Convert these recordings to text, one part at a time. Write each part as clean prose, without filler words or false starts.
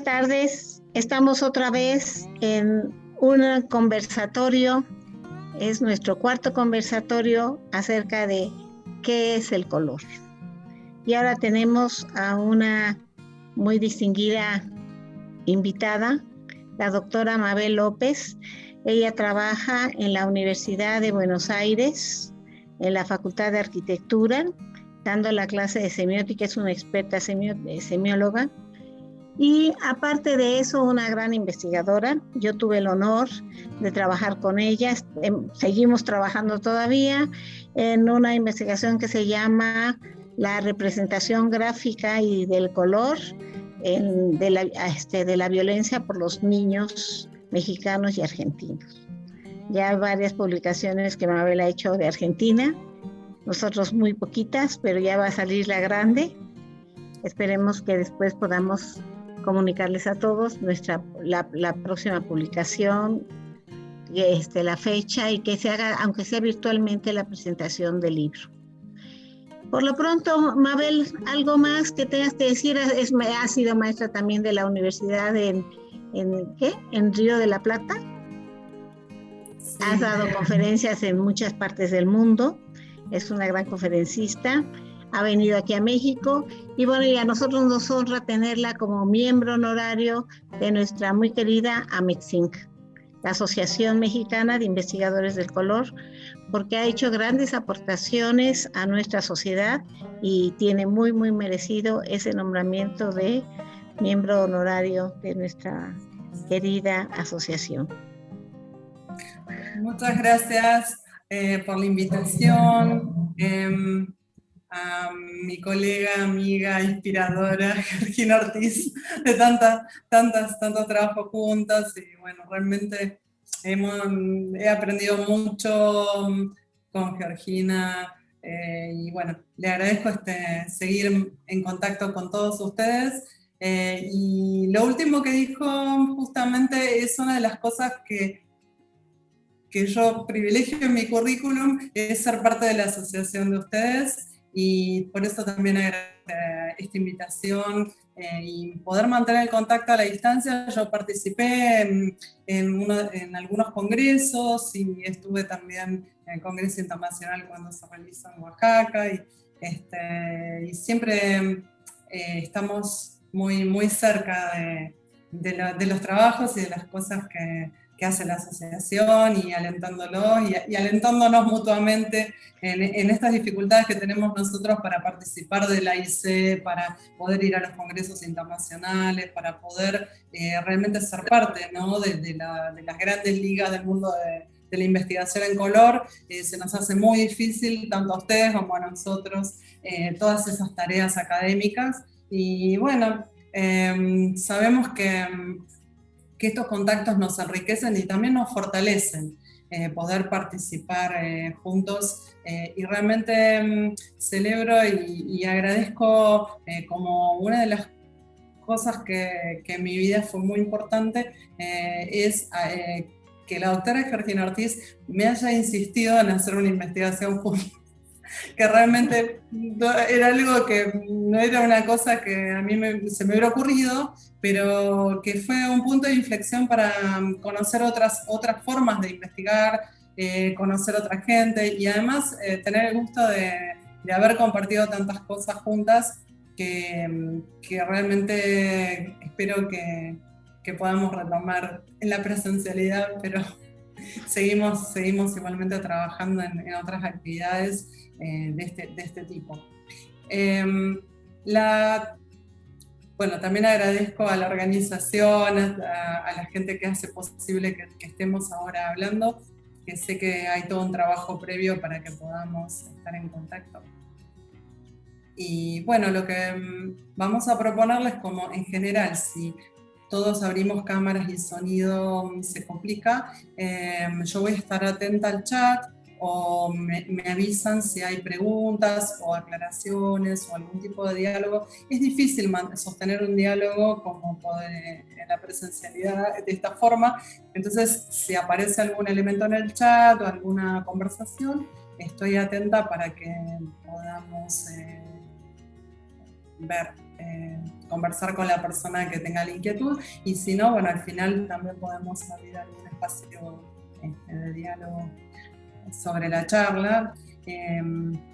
tardes. Estamos otra vez en un conversatorio. Es nuestro cuarto conversatorio acerca de qué es el color. Y ahora tenemos a una muy distinguida invitada, la doctora Mabel López. Ella trabaja en la Universidad de Buenos Aires, en la Facultad de Arquitectura, dando la clase de semiótica. Es una experta semióloga. Y aparte de eso, una gran investigadora. Yo tuve el honor de trabajar con ella. Seguimos trabajando todavía en una investigación que se llama la representación gráfica y del color de la violencia por los niños mexicanos y argentinos. Ya hay varias publicaciones que Mabel ha hecho de Argentina, nosotros muy poquitas, pero ya va a salir la grande. Esperemos que después podamos comunicarles a todos la próxima publicación, la fecha, y que se haga, aunque sea virtualmente, la presentación del libro. Por lo pronto, Mabel, ¿algo más que tengas que decir? Ha sido maestra también de la universidad en Río de la Plata. Sí. Has dado conferencias en muchas partes del mundo. Es una gran conferencista. Ha venido aquí a México y bueno, y a nosotros nos honra tenerla como miembro honorario de nuestra muy querida AMEXINC, la Asociación Mexicana de Investigadores del Color, porque ha hecho grandes aportaciones a nuestra sociedad y tiene muy, muy merecido ese nombramiento de miembro honorario de nuestra querida asociación. Muchas gracias por la invitación. A mi colega, amiga, inspiradora, Georgina Ortiz, de tantos trabajos juntas, y bueno, realmente he aprendido mucho con Georgina, y bueno, le agradezco seguir en contacto con todos ustedes, y lo último que dijo justamente es una de las cosas que yo privilegio en mi currículum, es ser parte de la asociación de ustedes, y por eso también agradezco esta invitación y poder mantener el contacto a la distancia. Yo participé en algunos congresos y estuve también en el Congreso Internacional cuando se realizó en Oaxaca, y siempre estamos muy, muy cerca de los trabajos y de las cosas que hace la asociación, y alentándolos y alentándonos mutuamente en estas dificultades que tenemos nosotros para participar de la IC, para poder ir a los congresos internacionales, para poder realmente ser parte, ¿no?, de las grandes ligas del mundo de la investigación en color. Se nos hace muy difícil, tanto a ustedes como a nosotros, todas esas tareas académicas, y bueno, sabemos que estos contactos nos enriquecen y también nos fortalecen, poder participar juntos, y realmente celebro y agradezco como una de las cosas que en mi vida fue muy importante, es que la doctora Georgina Ortiz me haya insistido en hacer una investigación juntos, que realmente era algo que no era una cosa que a mí se me hubiera ocurrido, pero que fue un punto de inflexión para conocer otras formas de investigar, conocer otra gente, y además tener el gusto de haber compartido tantas cosas juntas que realmente espero que podamos retomar en la presencialidad, pero seguimos igualmente trabajando en otras actividades de este tipo. Bueno, también agradezco a la organización, a la gente que hace posible que estemos ahora hablando, que sé que hay todo un trabajo previo para que podamos estar en contacto. Y bueno, lo que vamos a proponerles, como en general, si todos abrimos cámaras y sonido se complica, yo voy a estar atenta al chat, o me avisan si hay preguntas o aclaraciones o algún tipo de diálogo. Es difícil sostener un diálogo como en la presencialidad de esta forma, entonces si aparece algún elemento en el chat o alguna conversación, estoy atenta para que podamos ver conversar con la persona que tenga la inquietud, y si no, bueno, al final también podemos abrir algún espacio de diálogo sobre la charla.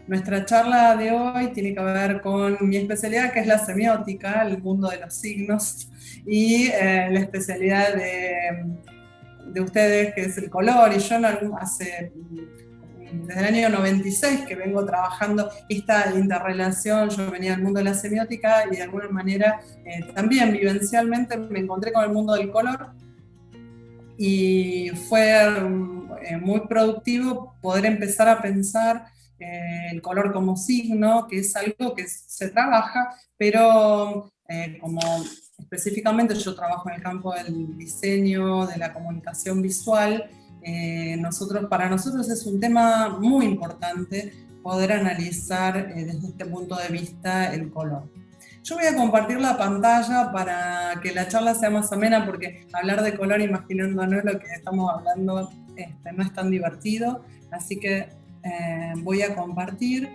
Nuestra charla de hoy tiene que ver con mi especialidad, que es la semiótica, el mundo de los signos, y la especialidad de ustedes, que es el color. Y yo desde el año 96 que vengo trabajando esta interrelación. Yo venía del mundo de la semiótica y de alguna manera también vivencialmente me encontré con el mundo del color, y fue muy productivo poder empezar a pensar el color como signo, que es algo que se trabaja, pero como específicamente yo trabajo en el campo del diseño, de la comunicación visual, para nosotros es un tema muy importante poder analizar desde este punto de vista el color. Yo voy a compartir la pantalla para que la charla sea más amena, porque hablar de color imaginándonos lo que estamos hablando no es tan divertido, así que voy a compartir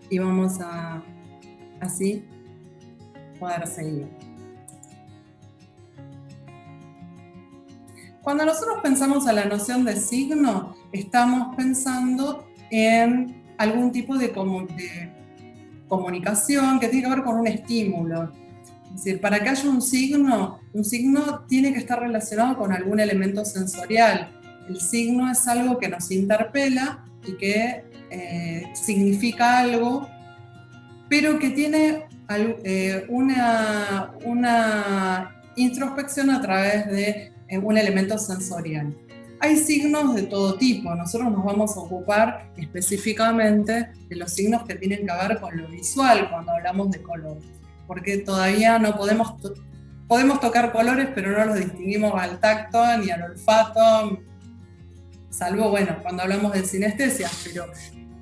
y vamos a así poder seguir. Cuando nosotros pensamos a la noción de signo, estamos pensando en algún tipo de comunicación que tiene que ver con un estímulo. Es decir, para que haya un signo tiene que estar relacionado con algún elemento sensorial. El signo es algo que nos interpela y que significa algo, pero que tiene una introspección a través de un elemento sensorial. Hay signos de todo tipo. Nosotros nos vamos a ocupar específicamente de los signos que tienen que ver con lo visual cuando hablamos de color, porque todavía no podemos tocar colores, pero no los distinguimos al tacto ni al olfato, salvo, bueno, cuando hablamos de sinestesia, pero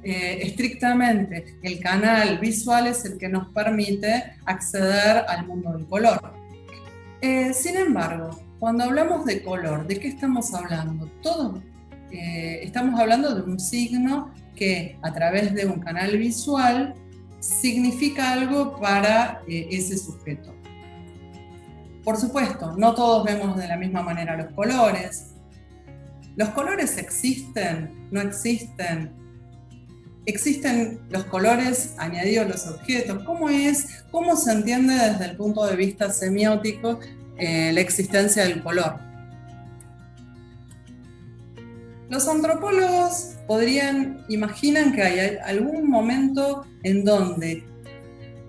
estrictamente el canal visual es el que nos permite acceder al mundo del color. Sin embargo, cuando hablamos de color, ¿de qué estamos hablando? Estamos hablando de un signo que a través de un canal visual significa algo para ese sujeto. Por supuesto, no todos vemos de la misma manera los colores. ¿Los colores existen? ¿No existen? ¿Existen los colores añadidos a los objetos? ¿Cómo se entiende desde el punto de vista semiótico la existencia del color? Los antropólogos imaginan que hay algún momento en donde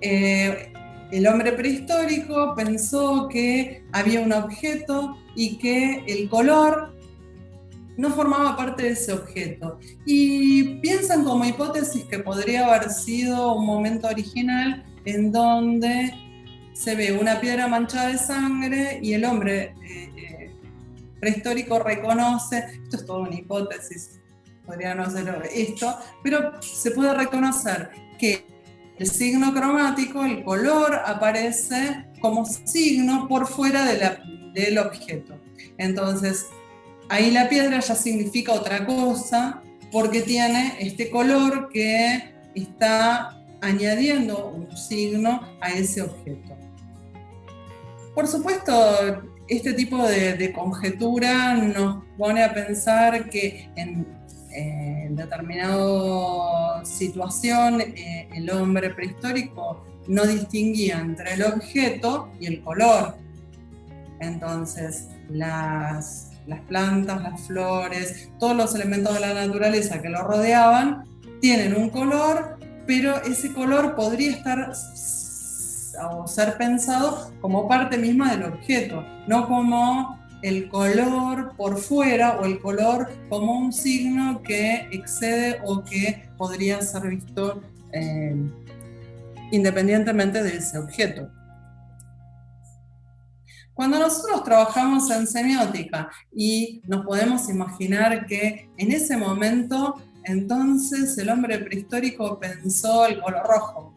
el hombre prehistórico pensó que había un objeto y que el color no formaba parte de ese objeto. Y piensan como hipótesis que podría haber sido un momento original en donde se ve una piedra manchada de sangre y el hombre prehistórico reconoce, esto es toda una hipótesis, podría no ser esto, pero se puede reconocer que el signo cromático, el color, aparece como signo por fuera del objeto. Entonces, ahí la piedra ya significa otra cosa porque tiene este color que está añadiendo un signo a ese objeto. Por supuesto, este tipo de conjetura nos pone a pensar que en determinada situación el hombre prehistórico no distinguía entre el objeto y el color. Entonces, las plantas, las flores, todos los elementos de la naturaleza que lo rodeaban tienen un color, pero ese color podría estar o ser pensado como parte misma del objeto, no como el color por fuera o el color como un signo que excede o que podría ser visto independientemente de ese objeto. Cuando nosotros trabajamos en semiótica y nos podemos imaginar que en ese momento entonces el hombre prehistórico pensó el color rojo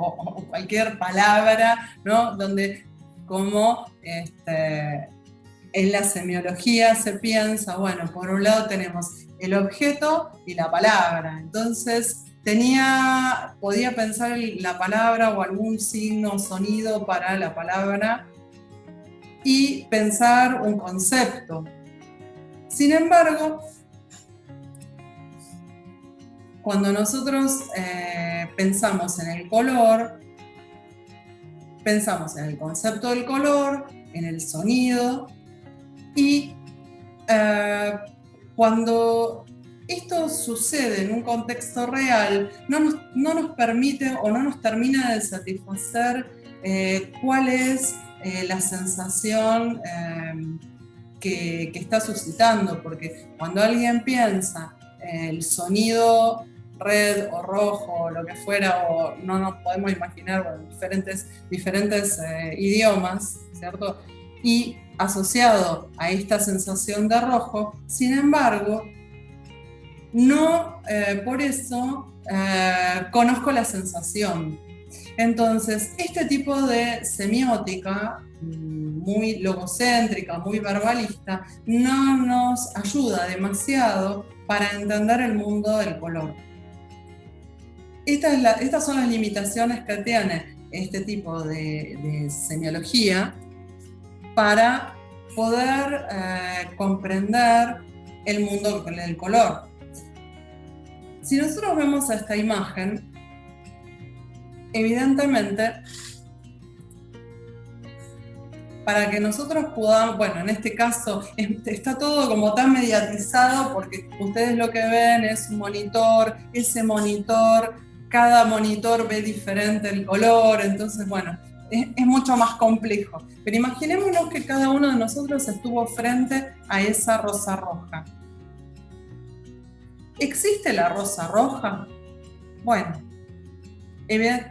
o cualquier palabra, ¿no? Donde como en la semiología se piensa, bueno, por un lado tenemos el objeto y la palabra, entonces podía pensar la palabra o algún signo o sonido para la palabra y pensar un concepto. Sin embargo, cuando nosotros pensamos en el color, pensamos en el concepto del color, en el sonido, y cuando esto sucede en un contexto real, no nos permite o no nos termina de satisfacer cuál es la sensación que está suscitando, porque cuando alguien piensa el sonido red o rojo o lo que fuera, o no nos podemos imaginar, bueno, diferentes idiomas, ¿cierto? Y asociado a esta sensación de rojo, sin embargo, no por eso conozco la sensación. Entonces, este tipo de semiótica muy logocéntrica, muy verbalista, no nos ayuda demasiado para entender el mundo del color. Estas son las limitaciones que tiene este tipo de semiología para poder comprender el mundo del color. Si nosotros vemos esta imagen, evidentemente, para que nosotros podamos, bueno, en este caso está todo como tan mediatizado porque ustedes lo que ven es un monitor, ese monitor, cada monitor ve diferente el color, entonces, bueno, es mucho más complejo. Pero imaginémonos que cada uno de nosotros estuvo frente a esa rosa roja. ¿Existe la rosa roja? Bueno,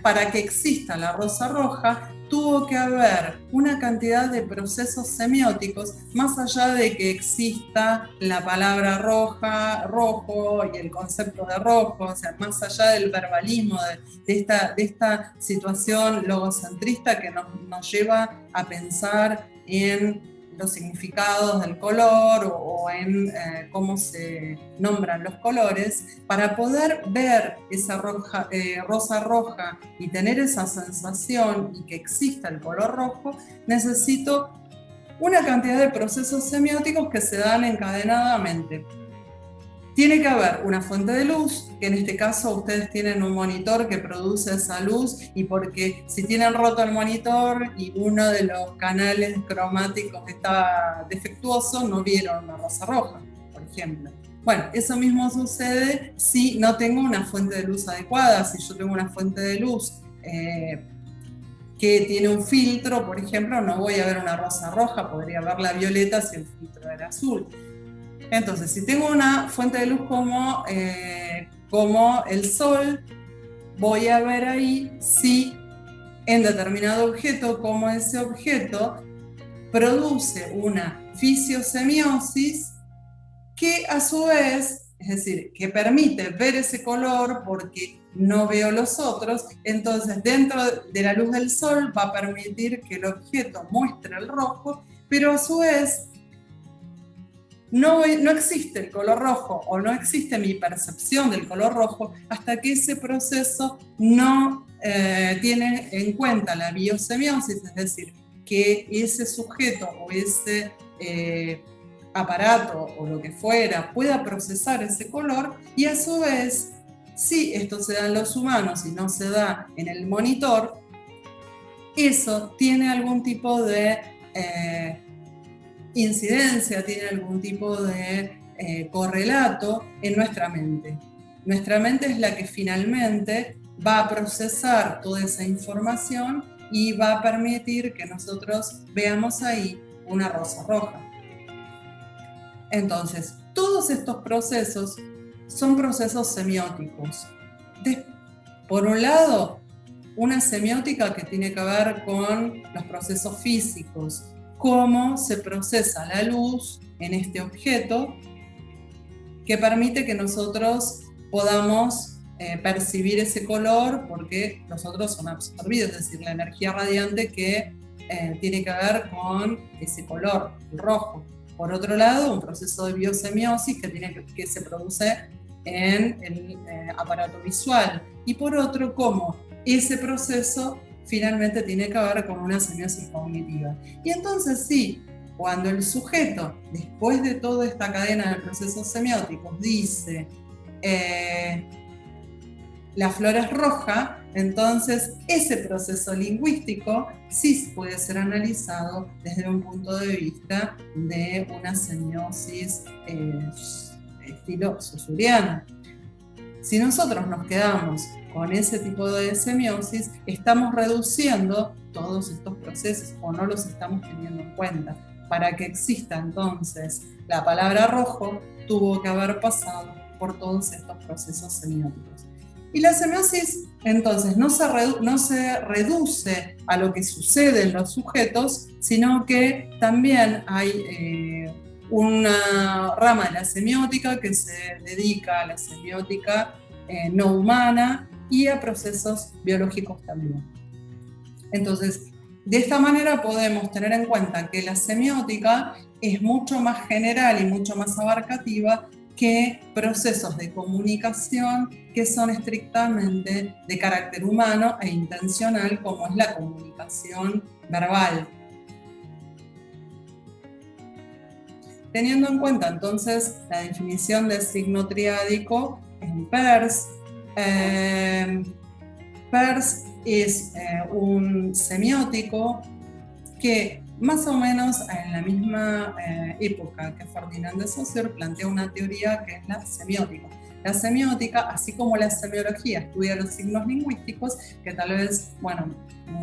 para que exista la rosa roja, tuvo que haber una cantidad de procesos semióticos, más allá de que exista la palabra rojo y el concepto de rojo, o sea, más allá del verbalismo de esta situación logocentrista que nos lleva a pensar en los significados del color o en cómo se nombran los colores, para poder ver esa rosa roja y tener esa sensación y que exista el color rojo, necesito una cantidad de procesos semióticos que se dan encadenadamente. Tiene que haber una fuente de luz, que en este caso ustedes tienen un monitor que produce esa luz, y porque si tienen roto el monitor y uno de los canales cromáticos está defectuoso, no vieron una rosa roja, por ejemplo. Bueno, eso mismo sucede si no tengo una fuente de luz adecuada. Si yo tengo una fuente de luz que tiene un filtro, por ejemplo, no voy a ver una rosa roja, podría verla violeta si el filtro era azul. Entonces, si tengo una fuente de luz como el sol, voy a ver ahí si en determinado objeto, como ese objeto, produce una fisiosemiosis que a su vez, es decir, que permite ver ese color porque no veo los otros, entonces dentro de la luz del sol va a permitir que el objeto muestre el rojo, pero a su vez no existe el color rojo o no existe mi percepción del color rojo hasta que ese proceso no tiene en cuenta la biosemiosis, es decir, que ese sujeto o ese aparato o lo que fuera pueda procesar ese color, y a su vez, si esto se da en los humanos y no se da en el monitor, eso tiene algún tipo de incidencia, tiene algún tipo de correlato en nuestra mente. Nuestra mente es la que finalmente va a procesar toda esa información y va a permitir que nosotros veamos ahí una rosa roja. Entonces, todos estos procesos son procesos semióticos. Por un lado, una semiótica que tiene que ver con los procesos físicos, cómo se procesa la luz en este objeto, que permite que nosotros podamos percibir ese color porque los otros son absorbidos, es decir, la energía radiante que tiene que ver con ese color, el rojo. Por otro lado, un proceso de biosemiosis que se produce en el aparato visual, y por otro, cómo ese proceso finalmente tiene que ver con una semiosis cognitiva. Y entonces sí, cuando el sujeto, después de toda esta cadena de procesos semióticos, dice la flor es roja, entonces ese proceso lingüístico sí puede ser analizado desde un punto de vista de una semiosis estilo saussuriana. Si nosotros nos quedamos con ese tipo de semiosis, estamos reduciendo todos estos procesos o no los estamos teniendo en cuenta. Para que exista entonces la palabra rojo, tuvo que haber pasado por todos estos procesos semióticos. Y la semiosis entonces no se reduce a lo que sucede en los sujetos, sino que también hay una rama de la semiótica que se dedica a la semiótica no humana y a procesos biológicos también. Entonces, de esta manera podemos tener en cuenta que la semiótica es mucho más general y mucho más abarcativa que procesos de comunicación que son estrictamente de carácter humano e intencional, como es la comunicación verbal. Teniendo en cuenta entonces la definición de signo triádico en Peirce, Peirce es un semiótico que más o menos en la misma época que Ferdinand de Saussure plantea una teoría que es la semiótica. La semiótica, así como la semiología, estudia los signos lingüísticos, que tal vez, bueno,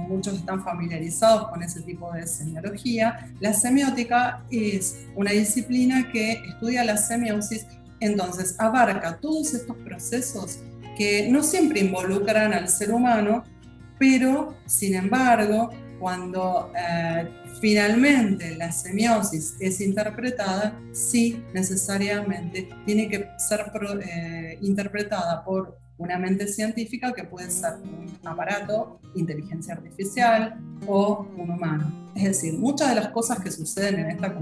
muchos están familiarizados con ese tipo de semiología. La semiótica es una disciplina que estudia la semiosis, entonces abarca todos estos procesos que no siempre involucran al ser humano, pero sin embargo, cuando finalmente la semiosis es interpretada, sí necesariamente tiene que ser interpretada por una mente científica que puede ser un aparato, inteligencia artificial o un humano. Es decir, muchas de las cosas que suceden en estas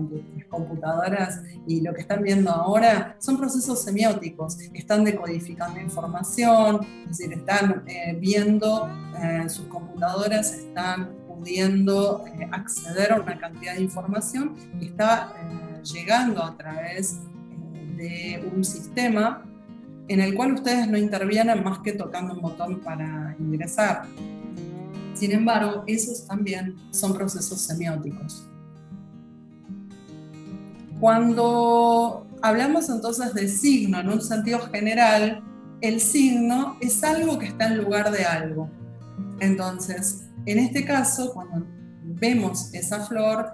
computadoras y lo que están viendo ahora son procesos semióticos, están decodificando información, es decir, están viendo sus computadoras, están pudiendo acceder a una cantidad de información que está llegando a través de un sistema en el cual ustedes no intervienen más que tocando un botón para ingresar. Sin embargo, esos también son procesos semióticos. Cuando hablamos entonces de signo en un sentido general, el signo es algo que está en lugar de algo. Entonces, en este caso, cuando vemos esa flor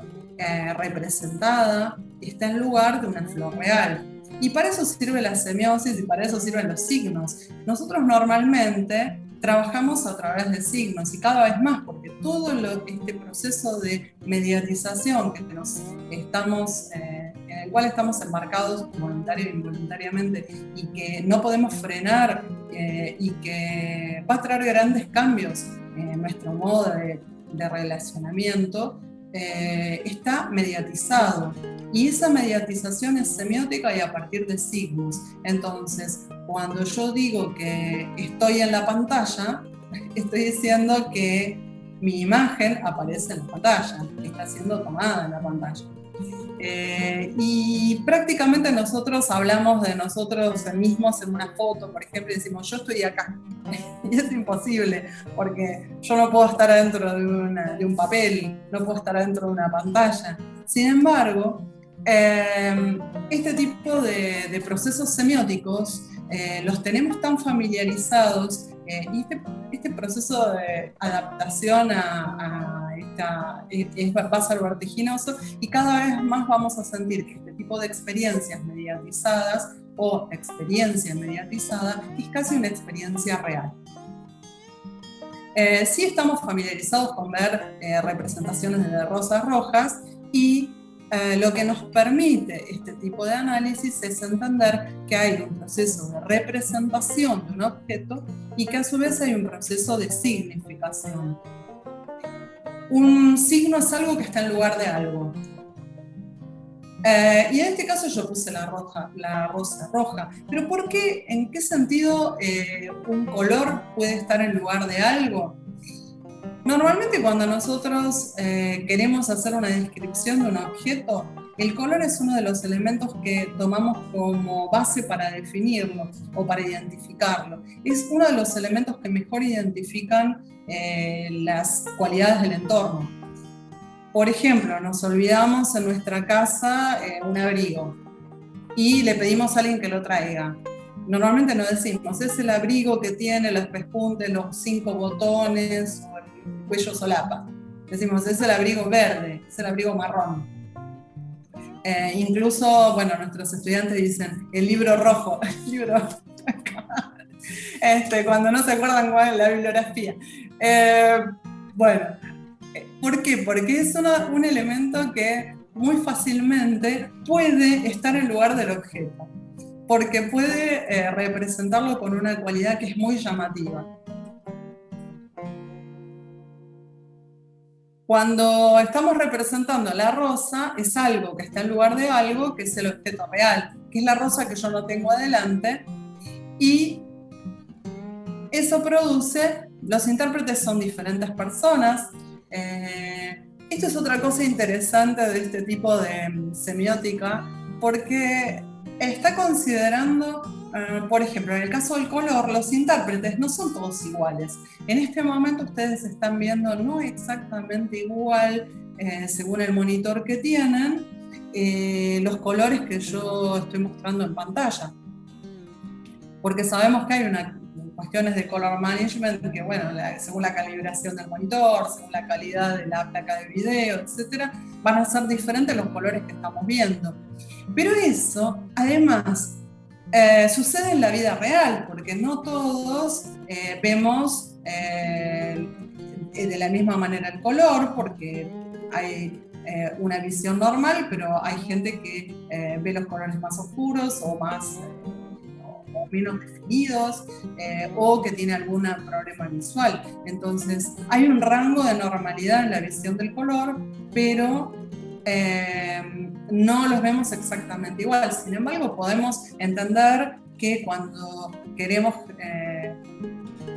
representada, está en lugar de una flor real. Y para eso sirve la semiosis y para eso sirven los signos. Nosotros normalmente trabajamos a través de signos y cada vez más, porque todo este proceso de mediatización que en el cual estamos embarcados voluntario e involuntariamente y que no podemos frenar y que va a traer grandes cambios en nuestro modo de relacionamiento, está mediatizado. Y esa mediatización es semiótica y a partir de signos. Entonces, cuando yo digo que estoy en la pantalla, estoy diciendo que mi imagen aparece en la pantalla, que está siendo tomada en la pantalla. Y prácticamente nosotros hablamos de nosotros mismos en una foto, por ejemplo, y decimos, yo estoy acá. Y es imposible, porque yo no puedo estar adentro de un papel, no puedo estar adentro de una pantalla. Sin embargo, este tipo de procesos semióticos los tenemos tan familiarizados y este proceso de adaptación va a ser vertiginoso y cada vez más vamos a sentir que este tipo de experiencias mediatizadas o experiencia mediatizada es casi una experiencia real. Sí estamos familiarizados con ver representaciones de rosas rojas y lo que nos permite este tipo de análisis es entender que hay un proceso de representación de un objeto y que a su vez hay un proceso de significación. Un signo es algo que está en lugar de algo. Y en este caso yo puse la rosa roja. Pero ¿por qué? ¿En qué sentido un color puede estar en lugar de algo? Normalmente cuando nosotros queremos hacer una descripción de un objeto, el color es uno de los elementos que tomamos como base para definirlo o para identificarlo. Es uno de los elementos que mejor identifican las cualidades del entorno. Por ejemplo, nos olvidamos en nuestra casa un abrigo y le pedimos a alguien que lo traiga. Normalmente no decimos, es el abrigo que tiene los pespuntes, los 5 botones o el cuello solapa. Decimos, es el abrigo verde, es el abrigo marrón. Incluso, bueno, nuestros estudiantes dicen, el libro rojo, el libro cuando no se acuerdan cuál es la bibliografía. Bueno, ¿por qué? Porque es un elemento que muy fácilmente puede estar en lugar del objeto, porque puede representarlo con una cualidad que es muy llamativa. Cuando estamos representando la rosa, es algo que está en lugar de algo, que es el objeto real, que es la rosa que yo no tengo adelante, y eso produce, los intérpretes son diferentes personas. Esto es otra cosa interesante de este tipo de semiótica, porque está considerando, por ejemplo, en el caso del color, los intérpretes no son todos iguales. En este momento ustedes están viendo no exactamente igual, según el monitor que tienen, los colores que yo estoy mostrando en pantalla. Porque sabemos que hay cuestiones de color management que, bueno, según la calibración del monitor, según la calidad de la placa de video, etcétera, van a ser diferentes los colores que estamos viendo. Pero eso, además, sucede en la vida real, porque no todos vemos de la misma manera el color, porque hay una visión normal, pero hay gente que ve los colores más oscuros o más o menos definidos, o que tiene algún problema visual. Entonces, hay un rango de normalidad en la visión del color, pero no los vemos exactamente igual. Sin embargo, podemos entender que cuando queremos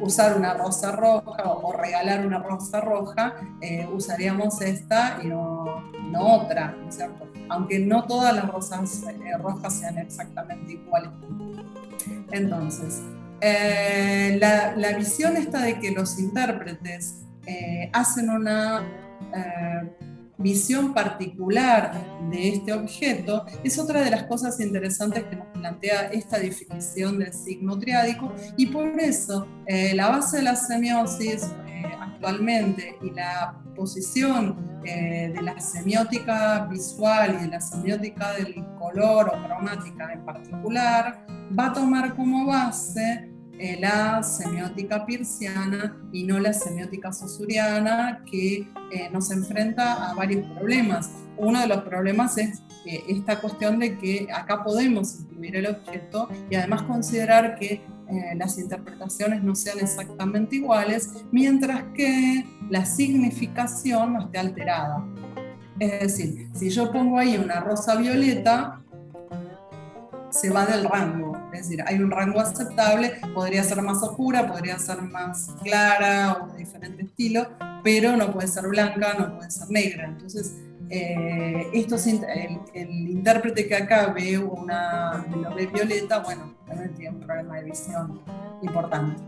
usar una rosa roja o regalar una rosa roja, usaríamos esta y no otra, ¿no es cierto? Aunque no todas las rosas rojas sean exactamente iguales. Entonces, la visión esta de que los intérpretes hacen una visión particular de este objeto es otra de las cosas interesantes que nos plantea esta definición del signo triádico, y por eso la base de la semiosis actualmente y la posición de la semiótica visual y de la semiótica del color o cromática en particular va a tomar como base la semiótica peirciana y no la semiótica saussuriana, que nos enfrenta a varios problemas. Uno de los problemas es esta cuestión de que acá podemos incluir el objeto y además considerar que las interpretaciones no sean exactamente iguales, mientras que la significación no esté alterada. Es decir, si yo pongo ahí una rosa violeta, se va del rango, es decir, hay un rango aceptable, podría ser más oscura, podría ser más clara o de diferente estilo, pero no puede ser blanca, no puede ser negra. Entonces, el intérprete que acá ve lo ve violeta, bueno, también tiene un problema de visión importante.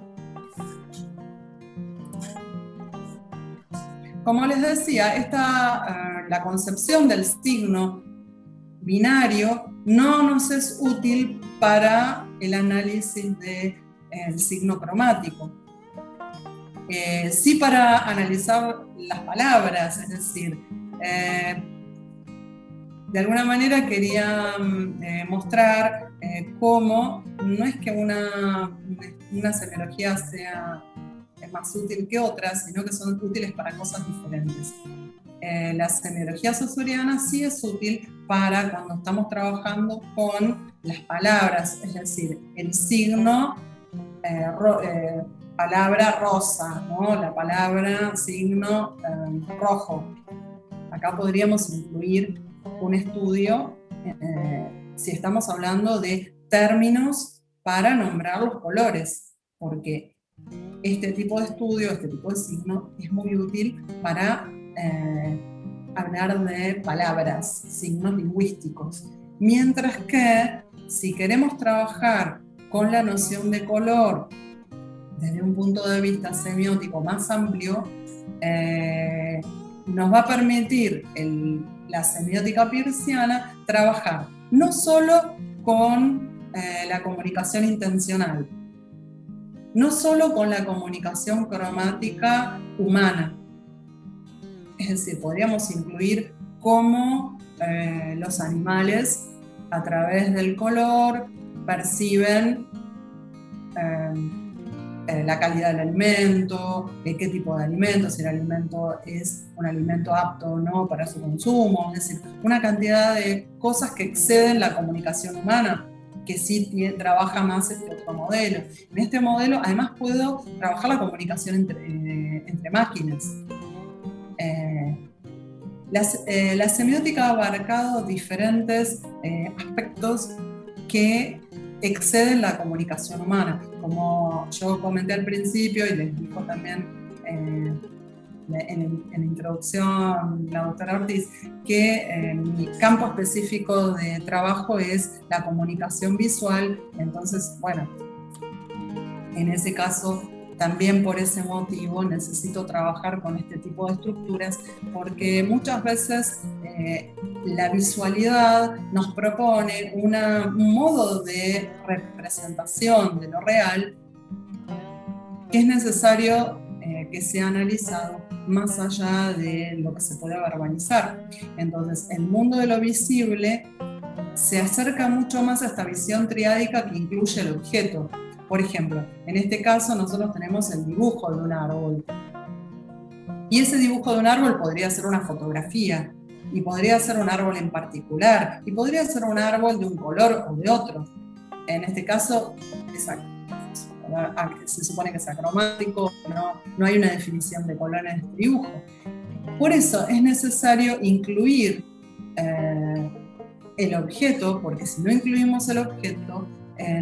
Como les decía, la concepción del signo binario no nos es útil para el análisis del signo cromático. Sí para analizar las palabras, es decir, de alguna manera quería mostrar cómo no es que una semiología sea más útil que otra, sino que son útiles para cosas diferentes. La semiología saussuriana sí es útil para cuando estamos trabajando con las palabras, es decir, el signo, palabra rosa, ¿no? La palabra signo rojo. Acá podríamos incluir un estudio si estamos hablando de términos para nombrar los colores, porque este tipo de estudio, este tipo de signo, es muy útil para hablar de palabras, signos lingüísticos. Mientras que, si queremos trabajar con la noción de color desde un punto de vista semiótico más amplio, nos va a permitir la semiótica peirciana trabajar no solo con la comunicación intencional, no solo con la comunicación cromática humana. Es decir, podríamos incluir cómo los animales, a través del color, perciben la calidad del alimento, qué tipo de alimento, si el alimento es un alimento apto o no para su consumo, es decir, una cantidad de cosas que exceden la comunicación humana, que sí trabaja más este otro modelo. En este modelo, además, puedo trabajar la comunicación entre máquinas. La semiótica ha abarcado diferentes aspectos que exceden la comunicación humana. Como yo comenté al principio y les dijo también en la introducción la doctora Ortiz, que mi campo específico de trabajo es la comunicación visual. Entonces, bueno, en ese caso, también por ese motivo necesito trabajar con este tipo de estructuras, porque muchas veces la visualidad nos propone un modo de representación de lo real que es necesario que sea analizado más allá de lo que se puede verbalizar. Entonces, el mundo de lo visible se acerca mucho más a esta visión triádica que incluye el objeto. Por ejemplo, en este caso nosotros tenemos el dibujo de un árbol. Y ese dibujo de un árbol podría ser una fotografía, y podría ser un árbol en particular, y podría ser un árbol de un color o de otro. En este caso, se supone que es acromático, no hay una definición de color en este dibujo. Por eso es necesario incluir el objeto, porque si no incluimos el objeto,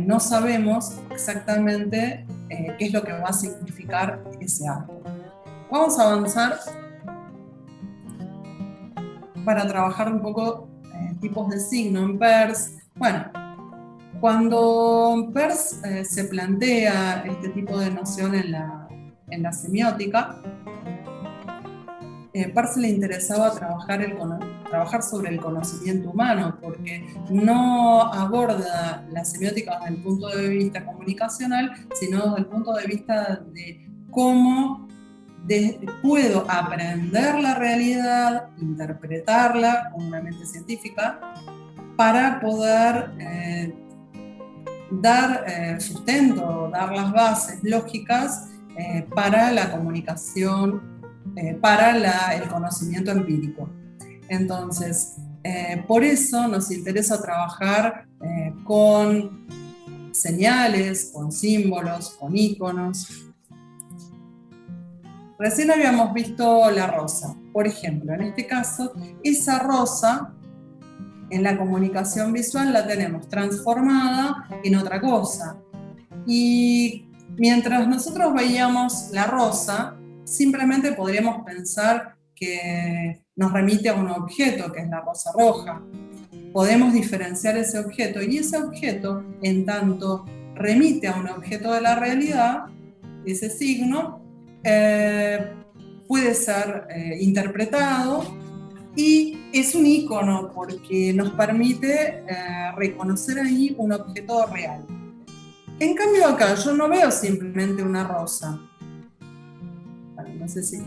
no sabemos exactamente qué es lo que va a significar ese árbol. Vamos a avanzar para trabajar un poco tipos de signo en Peirce. Bueno, cuando Peirce se plantea este tipo de noción en la semiótica, Peirce le interesaba trabajar sobre el conocimiento humano, porque no aborda la semiótica desde el punto de vista comunicacional, sino desde el punto de vista de cómo puedo aprender la realidad, interpretarla con una mente científica, para poder dar sustento, dar las bases lógicas para la comunicación, para el conocimiento empírico. Entonces, por eso nos interesa trabajar con señales, con símbolos, con íconos. Recién habíamos visto la rosa. Por ejemplo, en este caso, esa rosa en la comunicación visual la tenemos transformada en otra cosa. Y mientras nosotros veíamos la rosa, simplemente podríamos pensar que nos remite a un objeto, que es la rosa roja. Podemos diferenciar ese objeto, y ese objeto, en tanto remite a un objeto de la realidad, ese signo, puede ser interpretado, y es un ícono porque nos permite reconocer ahí un objeto real. En cambio acá yo no veo simplemente una rosa. No sé si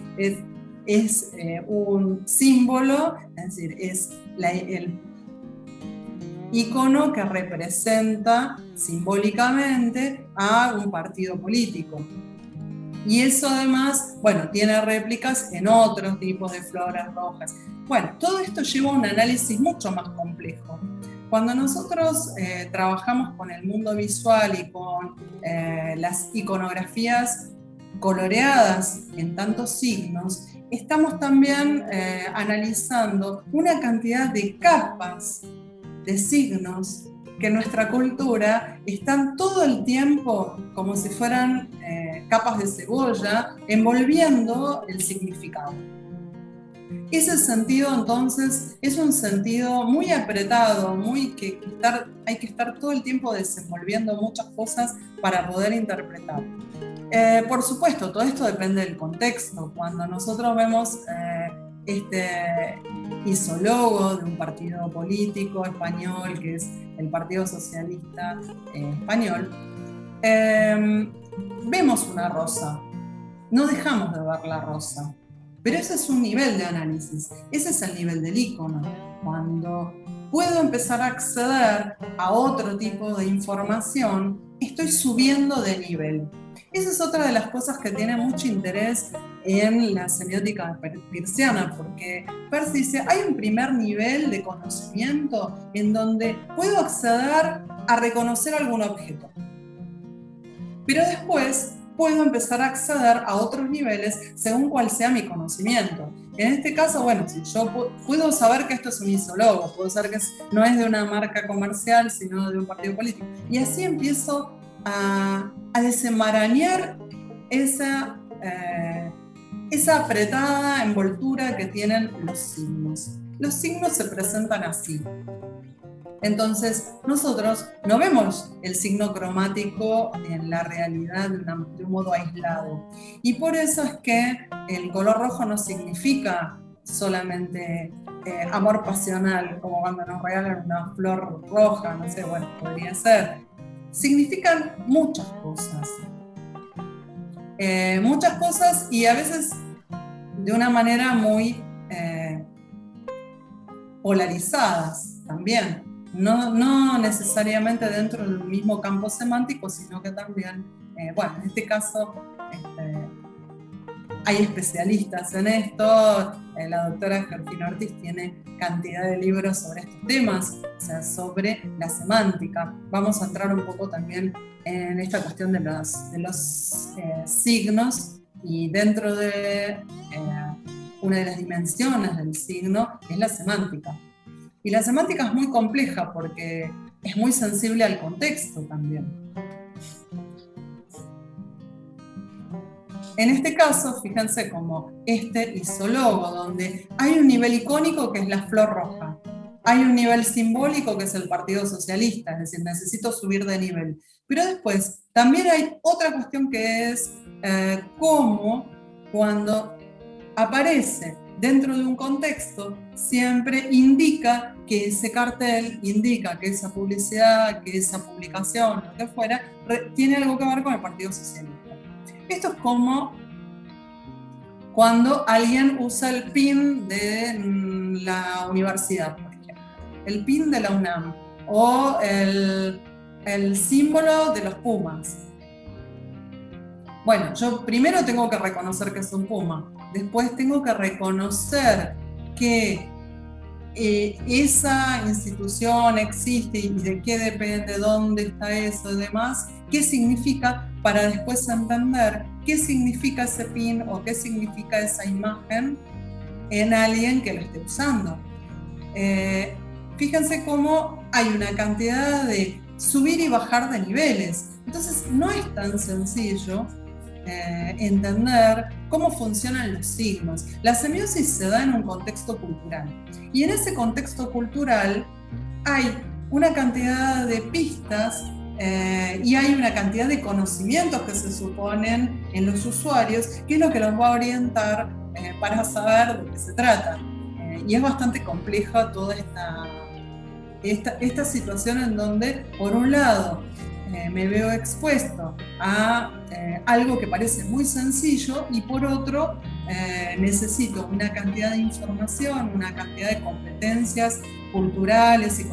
es un símbolo, es decir, es el ícono que representa simbólicamente a un partido político. Y eso además, bueno, tiene réplicas en otros tipos de floras rojas. Bueno, todo esto lleva a un análisis mucho más complejo. Cuando nosotros trabajamos con el mundo visual y con las iconografías coloreadas en tantos signos, estamos también analizando una cantidad de capas de signos que en nuestra cultura están todo el tiempo como si fueran capas de cebolla envolviendo el significado. Ese sentido entonces es un sentido muy apretado, hay que estar todo el tiempo desenvolviendo muchas cosas para poder interpretar. Por supuesto, todo esto depende del contexto. Cuando nosotros vemos este isólogo de un partido político español, que es el Partido Socialista Español, vemos una rosa, no dejamos de ver la rosa, pero ese es un nivel de análisis, ese es el nivel del icono. Cuando puedo empezar a acceder a otro tipo de información, estoy subiendo de nivel. Esa es otra de las cosas que tiene mucho interés en la semiótica peirciana, porque Peirce dice, hay un primer nivel de conocimiento en donde puedo acceder a reconocer algún objeto, pero después puedo empezar a acceder a otros niveles según cuál sea mi conocimiento. En este caso, bueno, si yo puedo saber que esto es un isólogo, puedo saber que no es de una marca comercial, sino de un partido político, y así empiezo a desenmarañar esa apretada envoltura que tienen los signos. Los signos se presentan así. Entonces, nosotros no vemos el signo cromático en la realidad de un modo aislado. Y por eso es que el color rojo no significa solamente amor pasional, como cuando nos regalan una flor roja, no sé, bueno, podría ser. Significan muchas cosas. Muchas cosas y a veces de una manera muy polarizadas también. No necesariamente dentro del mismo campo semántico, sino que también, bueno, en este caso hay especialistas en esto. La doctora Georgina Ortiz tiene cantidad de libros sobre estos temas, o sea, sobre la semántica. Vamos a entrar un poco también en esta cuestión de los signos, y dentro de una de las dimensiones del signo es la semántica. Y la semántica es muy compleja porque es muy sensible al contexto también. En este caso, fíjense como este isólogo, donde hay un nivel icónico que es la flor roja, hay un nivel simbólico que es el Partido Socialista, es decir, necesito subir de nivel. Pero después también hay otra cuestión que es cómo cuando aparece dentro de un contexto, siempre indica que ese cartel, indica que esa publicidad, que esa publicación, lo que fuera, tiene algo que ver con el Partido Socialista. Esto es como cuando alguien usa el PIN de la universidad, por ejemplo, el PIN de la UNAM, o el símbolo de los Pumas. Bueno, yo primero tengo que reconocer que es un puma, después tengo que reconocer que esa institución existe y de qué depende, dónde está eso y demás, qué significa, para después entender qué significa ese pin o qué significa esa imagen en alguien que lo esté usando. Fíjense cómo hay una cantidad de subir y bajar de niveles. Entonces no es tan sencillo entender cómo funcionan los signos. La semiosis se da en un contexto cultural, y en ese contexto cultural hay una cantidad de pistas y hay una cantidad de conocimientos que se suponen en los usuarios, que es lo que los va a orientar para saber de qué se trata. Y es bastante compleja toda esta situación en donde, por un lado, me veo expuesto a algo que parece muy sencillo, y por otro necesito una cantidad de información, una cantidad de competencias culturales y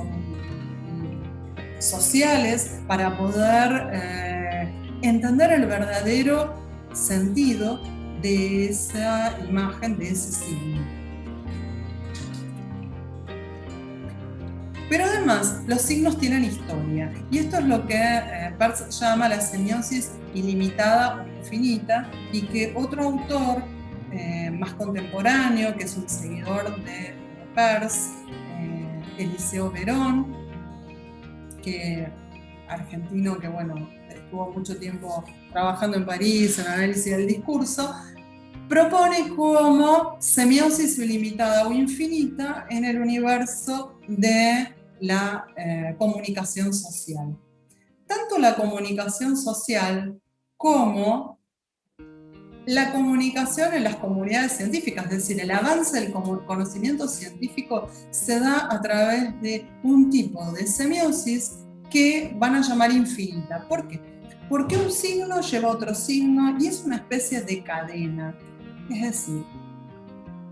sociales para poder entender el verdadero sentido de esa imagen, de ese signo. Pero además, los signos tienen historia, y esto es lo que Peirce llama la semiosis ilimitada o infinita, y que otro autor más contemporáneo, que es un seguidor de Peirce, Eliseo Verón, que argentino que, bueno, estuvo mucho tiempo trabajando en París en análisis del discurso, propone como semiosis ilimitada o infinita en el universo de la comunicación social. Tanto la comunicación social como la comunicación en las comunidades científicas, es decir, el avance del conocimiento científico se da a través de un tipo de semiosis que van a llamar infinita. ¿Por qué? Porque un signo lleva a otro signo y es una especie de cadena. Es decir,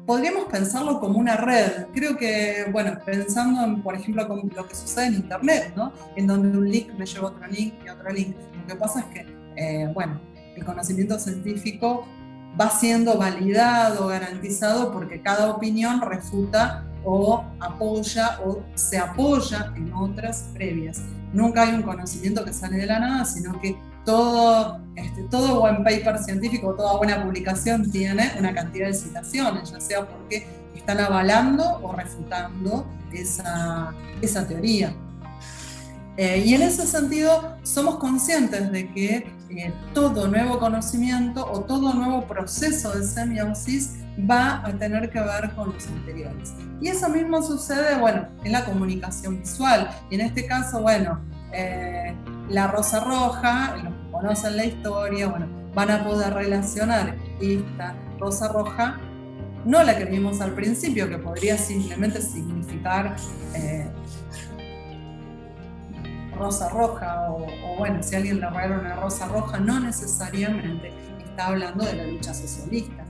podríamos pensarlo como una red. Creo que, bueno, pensando en, por ejemplo, con lo que sucede en Internet, ¿no? En donde un link me lleva a otro link y a otro link. Lo que pasa es que, bueno, el conocimiento científico va siendo validado, garantizado, porque cada opinión refuta o apoya o se apoya en otras previas. Nunca hay un conocimiento que sale de la nada, sino que todo buen paper científico, toda buena publicación tiene una cantidad de citaciones, ya sea porque están avalando o refutando esa teoría. Y en ese sentido somos conscientes de que todo nuevo conocimiento o todo nuevo proceso de semiosis va a tener que ver con los anteriores. Y eso mismo sucede, bueno, en la comunicación visual. Y en este caso, bueno, la rosa roja, los que conocen la historia, bueno, van a poder relacionar esta rosa roja, no la que vimos al principio, que podría simplemente significar rosa roja, o bueno, si alguien le regala una rosa roja, no necesariamente está hablando de la lucha socialista.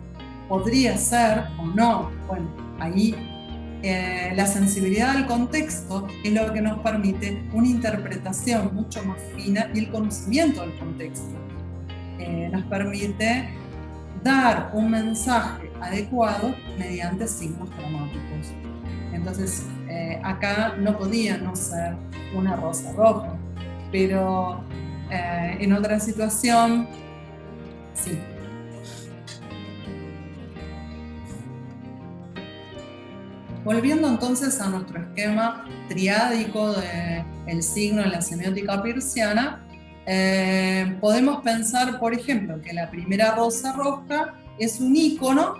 Podría ser o no, bueno, ahí la sensibilidad del contexto es lo que nos permite una interpretación mucho más fina y el conocimiento del contexto nos permite dar un mensaje adecuado mediante signos cromáticos. Entonces, acá no podía no ser una rosa roja, pero en otra situación, sí. Volviendo entonces a nuestro esquema triádico del signo en la semiótica peirciana, podemos pensar, por ejemplo, que la primera rosa roja es un ícono,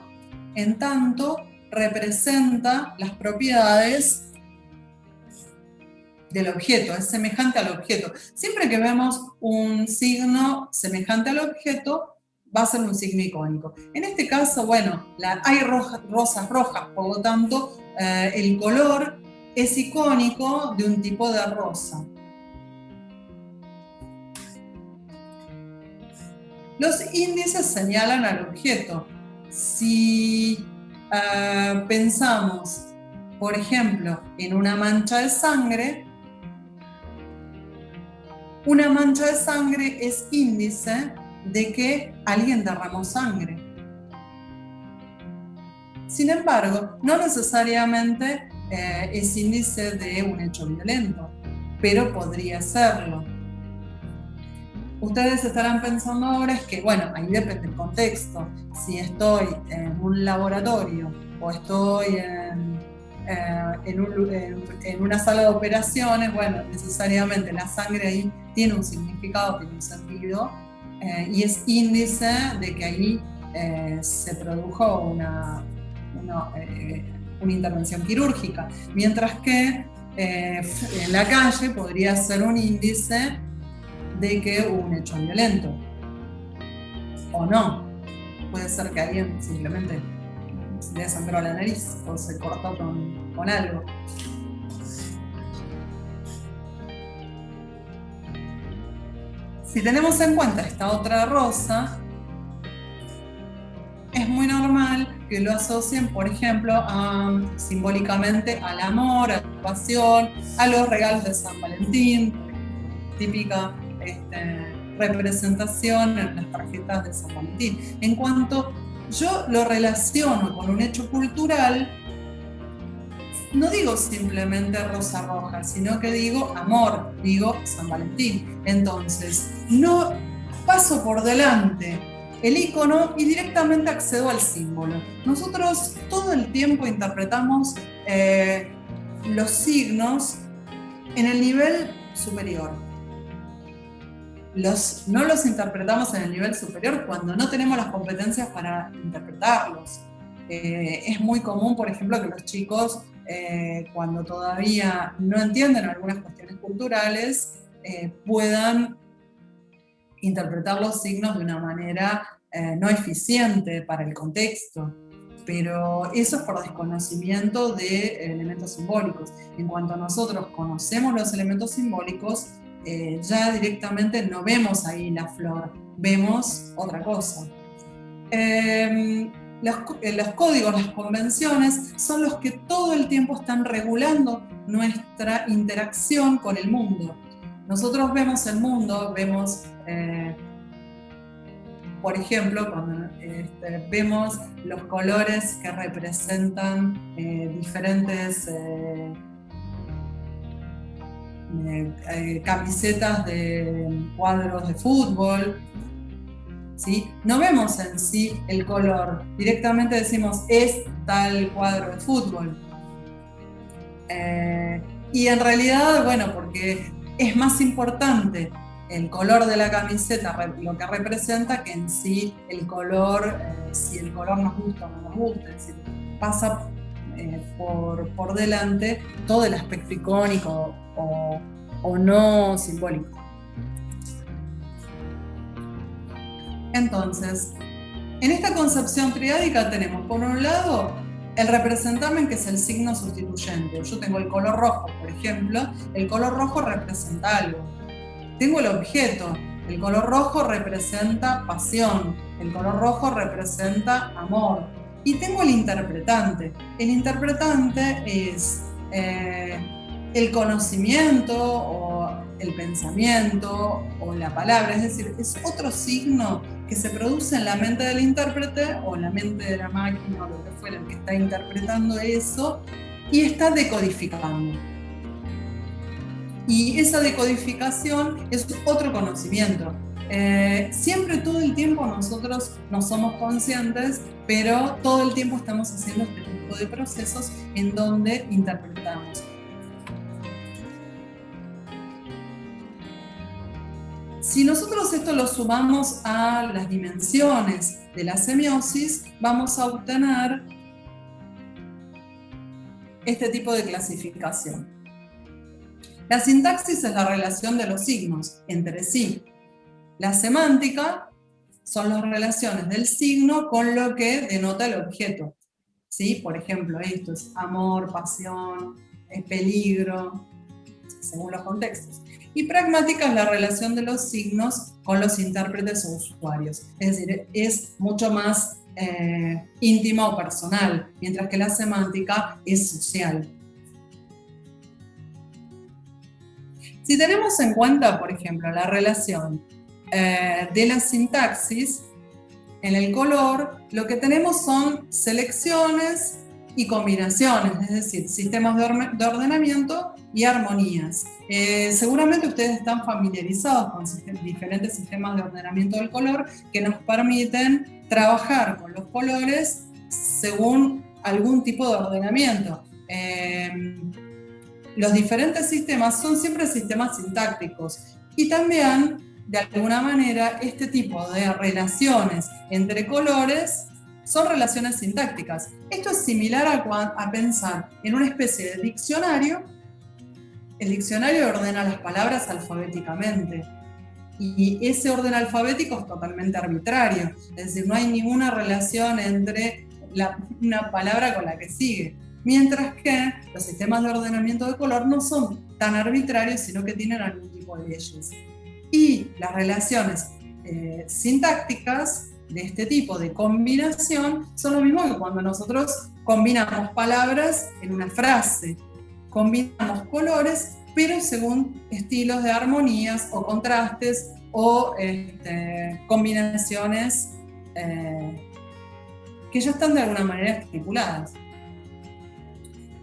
en tanto representa las propiedades del objeto, es semejante al objeto. Siempre que vemos un signo semejante al objeto, va a ser un signo icónico. En este caso, bueno, hay rosas rojas, por lo tanto, el color es icónico de un tipo de rosa. Los índices señalan al objeto. Si pensamos, por ejemplo, en una mancha de sangre es índice de que alguien derramó sangre. Sin embargo, no necesariamente es índice de un hecho violento, pero podría serlo. Ustedes estarán pensando ahora es que, bueno, ahí depende del contexto. Si estoy en un laboratorio o estoy en una sala de operaciones, bueno, necesariamente la sangre ahí tiene un significado, tiene un sentido, y es índice de que ahí se produjo una intervención quirúrgica, mientras que en la calle podría ser un índice de que hubo un hecho violento, o no. Puede ser que alguien simplemente se le sangró la nariz o se cortó con algo. Si tenemos en cuenta esta otra rosa, es muy normal que lo asocien, por ejemplo, simbólicamente al amor, a la pasión, a los regalos de San Valentín, típica representación en las tarjetas de San Valentín. En cuanto yo lo relaciono con un hecho cultural, no digo simplemente rosa roja, sino que digo amor, digo San Valentín. Entonces, no paso por delante el icono y directamente accedo al símbolo. Nosotros todo el tiempo interpretamos los signos en el nivel superior. No los interpretamos en el nivel superior cuando no tenemos las competencias para interpretarlos. Es muy común, por ejemplo, que los chicos, cuando todavía no entienden algunas cuestiones culturales, puedan interpretar los signos de una manera no eficiente para el contexto. Pero eso es por desconocimiento de elementos simbólicos. En cuanto nosotros conocemos los elementos simbólicos, ya directamente no vemos ahí la flor, vemos otra cosa. Los códigos, las convenciones, son los que todo el tiempo están regulando nuestra interacción con el mundo. Nosotros vemos el mundo, vemos, por ejemplo, cuando vemos los colores que representan diferentes camisetas de cuadros de fútbol, ¿sí? No vemos en sí el color, directamente decimos es tal cuadro de fútbol. Y en realidad, bueno, porque es más importante el color de la camiseta, lo que representa, que en sí el color, si el color nos gusta o no nos gusta, es decir, pasa por delante todo el aspecto icónico o no simbólico. Entonces, en esta concepción triádica tenemos, por un lado, el representamen, que es el signo sustituyente. Yo tengo el color rojo, por ejemplo. El color rojo representa algo. Tengo el objeto. El color rojo representa pasión. El color rojo representa amor. Y tengo el interpretante. El interpretante es el conocimiento o el pensamiento o la palabra. Es decir, es otro signo que se produce en la mente del intérprete o en la mente de la máquina o lo que fuera, el que está interpretando eso, y está decodificando. Y esa decodificación es otro conocimiento. Siempre, todo el tiempo, nosotros no somos conscientes, pero todo el tiempo estamos haciendo este tipo de procesos en donde interpretamos. Si nosotros esto lo sumamos a las dimensiones de la semiosis, vamos a obtener este tipo de clasificación. La sintaxis es la relación de los signos entre sí. La semántica son las relaciones del signo con lo que denota el objeto. ¿Sí? Por ejemplo, esto es amor, pasión, peligro, según los contextos. Y pragmática es la relación de los signos con los intérpretes o usuarios. Es decir, es mucho más íntima o personal, mientras que la semántica es social. Si tenemos en cuenta, por ejemplo, la relación de la sintaxis, en el color, lo que tenemos son selecciones y combinaciones, es decir, sistemas de ordenamiento y armonías. Seguramente ustedes están familiarizados con diferentes sistemas de ordenamiento del color que nos permiten trabajar con los colores según algún tipo de ordenamiento. Los diferentes sistemas son siempre sistemas sintácticos y también, de alguna manera, este tipo de relaciones entre colores son relaciones sintácticas. Esto es similar a pensar en una especie de diccionario. El diccionario ordena las palabras alfabéticamente y ese orden alfabético es totalmente arbitrario, es decir, no hay ninguna relación entre una palabra con la que sigue, mientras que los sistemas de ordenamiento de color no son tan arbitrarios, sino que tienen algún tipo de leyes. Y las relaciones sintácticas de este tipo de combinación son lo mismo que cuando nosotros combinamos palabras en una frase. Combinamos colores, pero según estilos de armonías o contrastes o combinaciones que ya están de alguna manera estipuladas.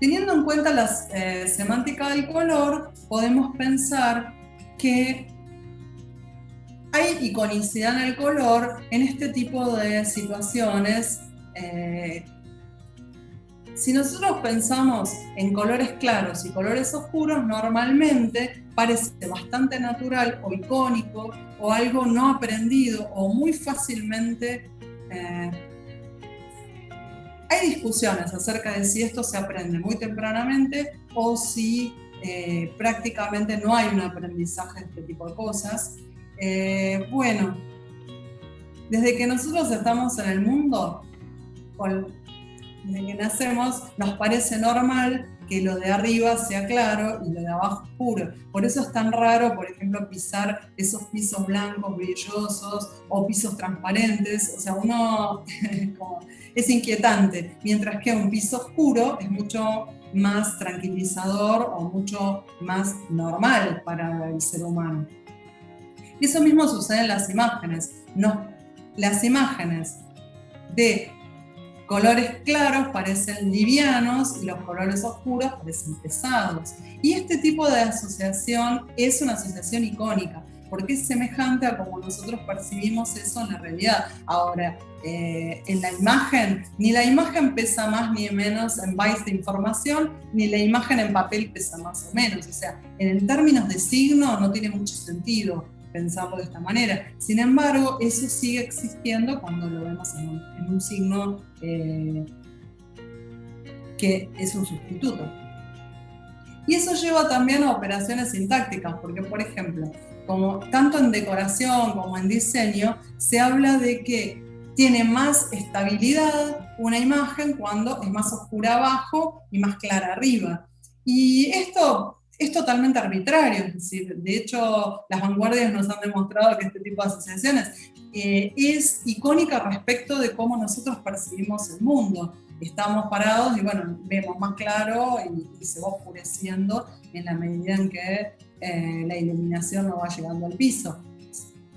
Teniendo en cuenta la semántica del color, podemos pensar que hay iconicidad en el color en este tipo de situaciones Si nosotros pensamos en colores claros y colores oscuros, normalmente parece bastante natural o icónico o algo no aprendido o muy fácilmente. Hay discusiones acerca de si esto se aprende muy tempranamente o si prácticamente no hay un aprendizaje de este tipo de cosas. Bueno, desde que nosotros estamos en el mundo, desde que nacemos, nos parece normal que lo de arriba sea claro y lo de abajo oscuro. Por eso es tan raro, por ejemplo, pisar esos pisos blancos, brillosos, o pisos transparentes. O sea, uno es inquietante, mientras que un piso oscuro es mucho más tranquilizador o mucho más normal para el ser humano. Y eso mismo sucede en las imágenes. Las imágenes de colores claros parecen livianos y los colores oscuros parecen pesados. Y este tipo de asociación es una asociación icónica, porque es semejante a como nosotros percibimos eso en la realidad. Ahora, en la imagen, ni la imagen pesa más ni menos en bytes de información, ni la imagen en papel pesa más o menos. O sea, en términos de signo no tiene mucho sentido pensarlo de esta manera. Sin embargo, eso sigue existiendo cuando lo vemos en un signo que es un sustituto. Y eso lleva también a operaciones sintácticas, porque, por ejemplo, como tanto en decoración como en diseño, se habla de que tiene más estabilidad una imagen cuando es más oscura abajo y más clara arriba. Y esto es totalmente arbitrario, es decir, de hecho las vanguardias nos han demostrado que este tipo de asociaciones es icónica respecto de cómo nosotros percibimos el mundo. Estamos parados y bueno, vemos más claro y se va oscureciendo en la medida en que la iluminación no va llegando al piso.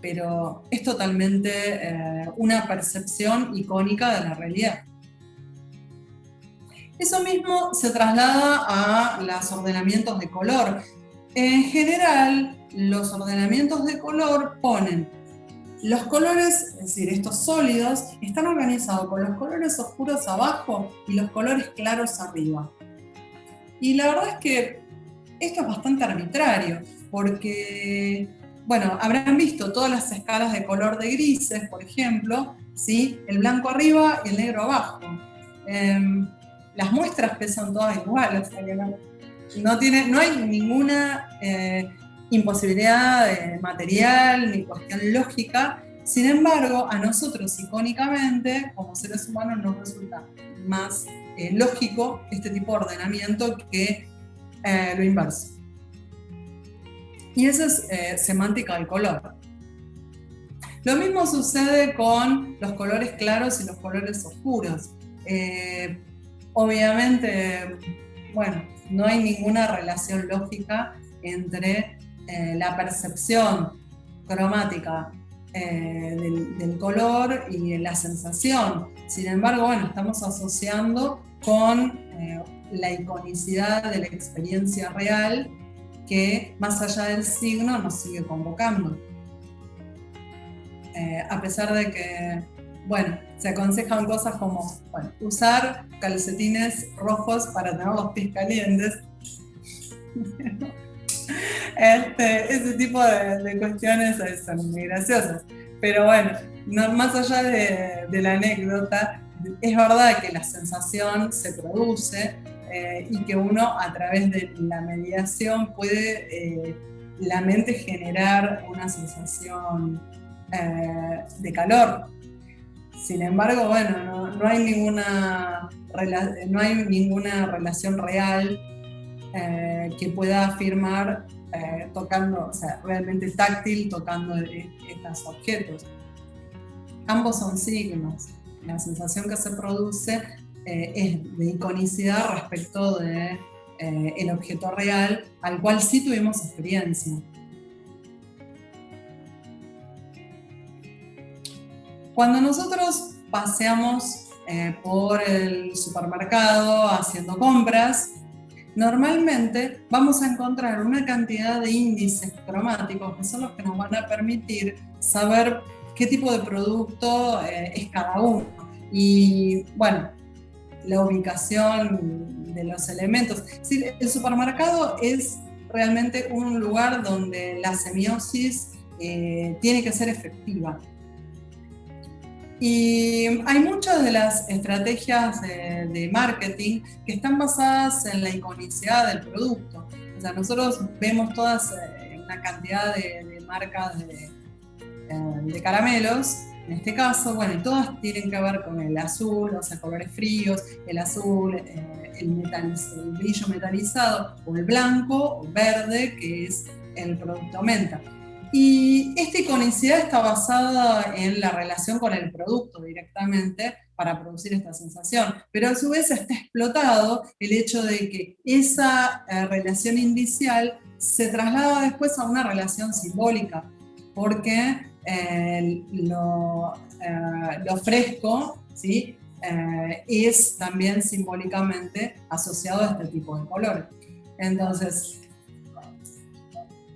Pero es totalmente una percepción icónica de la realidad. Eso mismo se traslada a los ordenamientos de color. En general, los ordenamientos de color ponen los colores, es decir, estos sólidos, están organizados con los colores oscuros abajo y los colores claros arriba. Y la verdad es que esto es bastante arbitrario, porque, bueno, habrán visto todas las escalas de color de grises, por ejemplo, ¿sí? El blanco arriba y el negro abajo. Las muestras pesan todas igual, o sea que no hay ninguna imposibilidad material ni cuestión lógica. Sin embargo, a nosotros icónicamente, como seres humanos, nos resulta más lógico este tipo de ordenamiento que lo inverso. Y esa es semántica del color. Lo mismo sucede con los colores claros y los colores oscuros. Obviamente, bueno, no hay ninguna relación lógica entre la percepción cromática del color y la sensación. Sin embargo, bueno, estamos asociando con la iconicidad de la experiencia real que, más allá del signo, nos sigue convocando. A pesar de que, bueno, se aconsejan cosas como, bueno, usar calcetines rojos para tener los pies calientes. Ese tipo de cuestiones son muy graciosas. Pero bueno, más allá de la anécdota, es verdad que la sensación se produce y que uno, a través de la mediación, puede la mente generar una sensación de calor. Sin embargo, bueno, no hay ninguna relación real que pueda afirmar tocando, o sea, realmente táctil, tocando estos objetos. Ambos son signos. La sensación que se produce es de iconicidad respecto de el objeto real, al cual sí tuvimos experiencia. Cuando nosotros paseamos por el supermercado haciendo compras, normalmente vamos a encontrar una cantidad de índices cromáticos que son los que nos van a permitir saber qué tipo de producto es cada uno. Y bueno, la ubicación de los elementos. Es decir, el supermercado es realmente un lugar donde la semiosis tiene que ser efectiva. Y hay muchas de las estrategias de marketing que están basadas en la iconicidad del producto. O sea, nosotros vemos todas una cantidad de marcas de caramelos, en este caso, bueno, y todas tienen que ver con el azul, o sea, colores fríos, el azul, el brillo metalizado, o el blanco o verde, que es el producto menta. Y esta iconicidad está basada en la relación con el producto directamente para producir esta sensación, pero a su vez está explotado el hecho de que esa relación indicial se traslada después a una relación simbólica, porque lo fresco, ¿sí? Es también simbólicamente asociado a este tipo de colores. Entonces,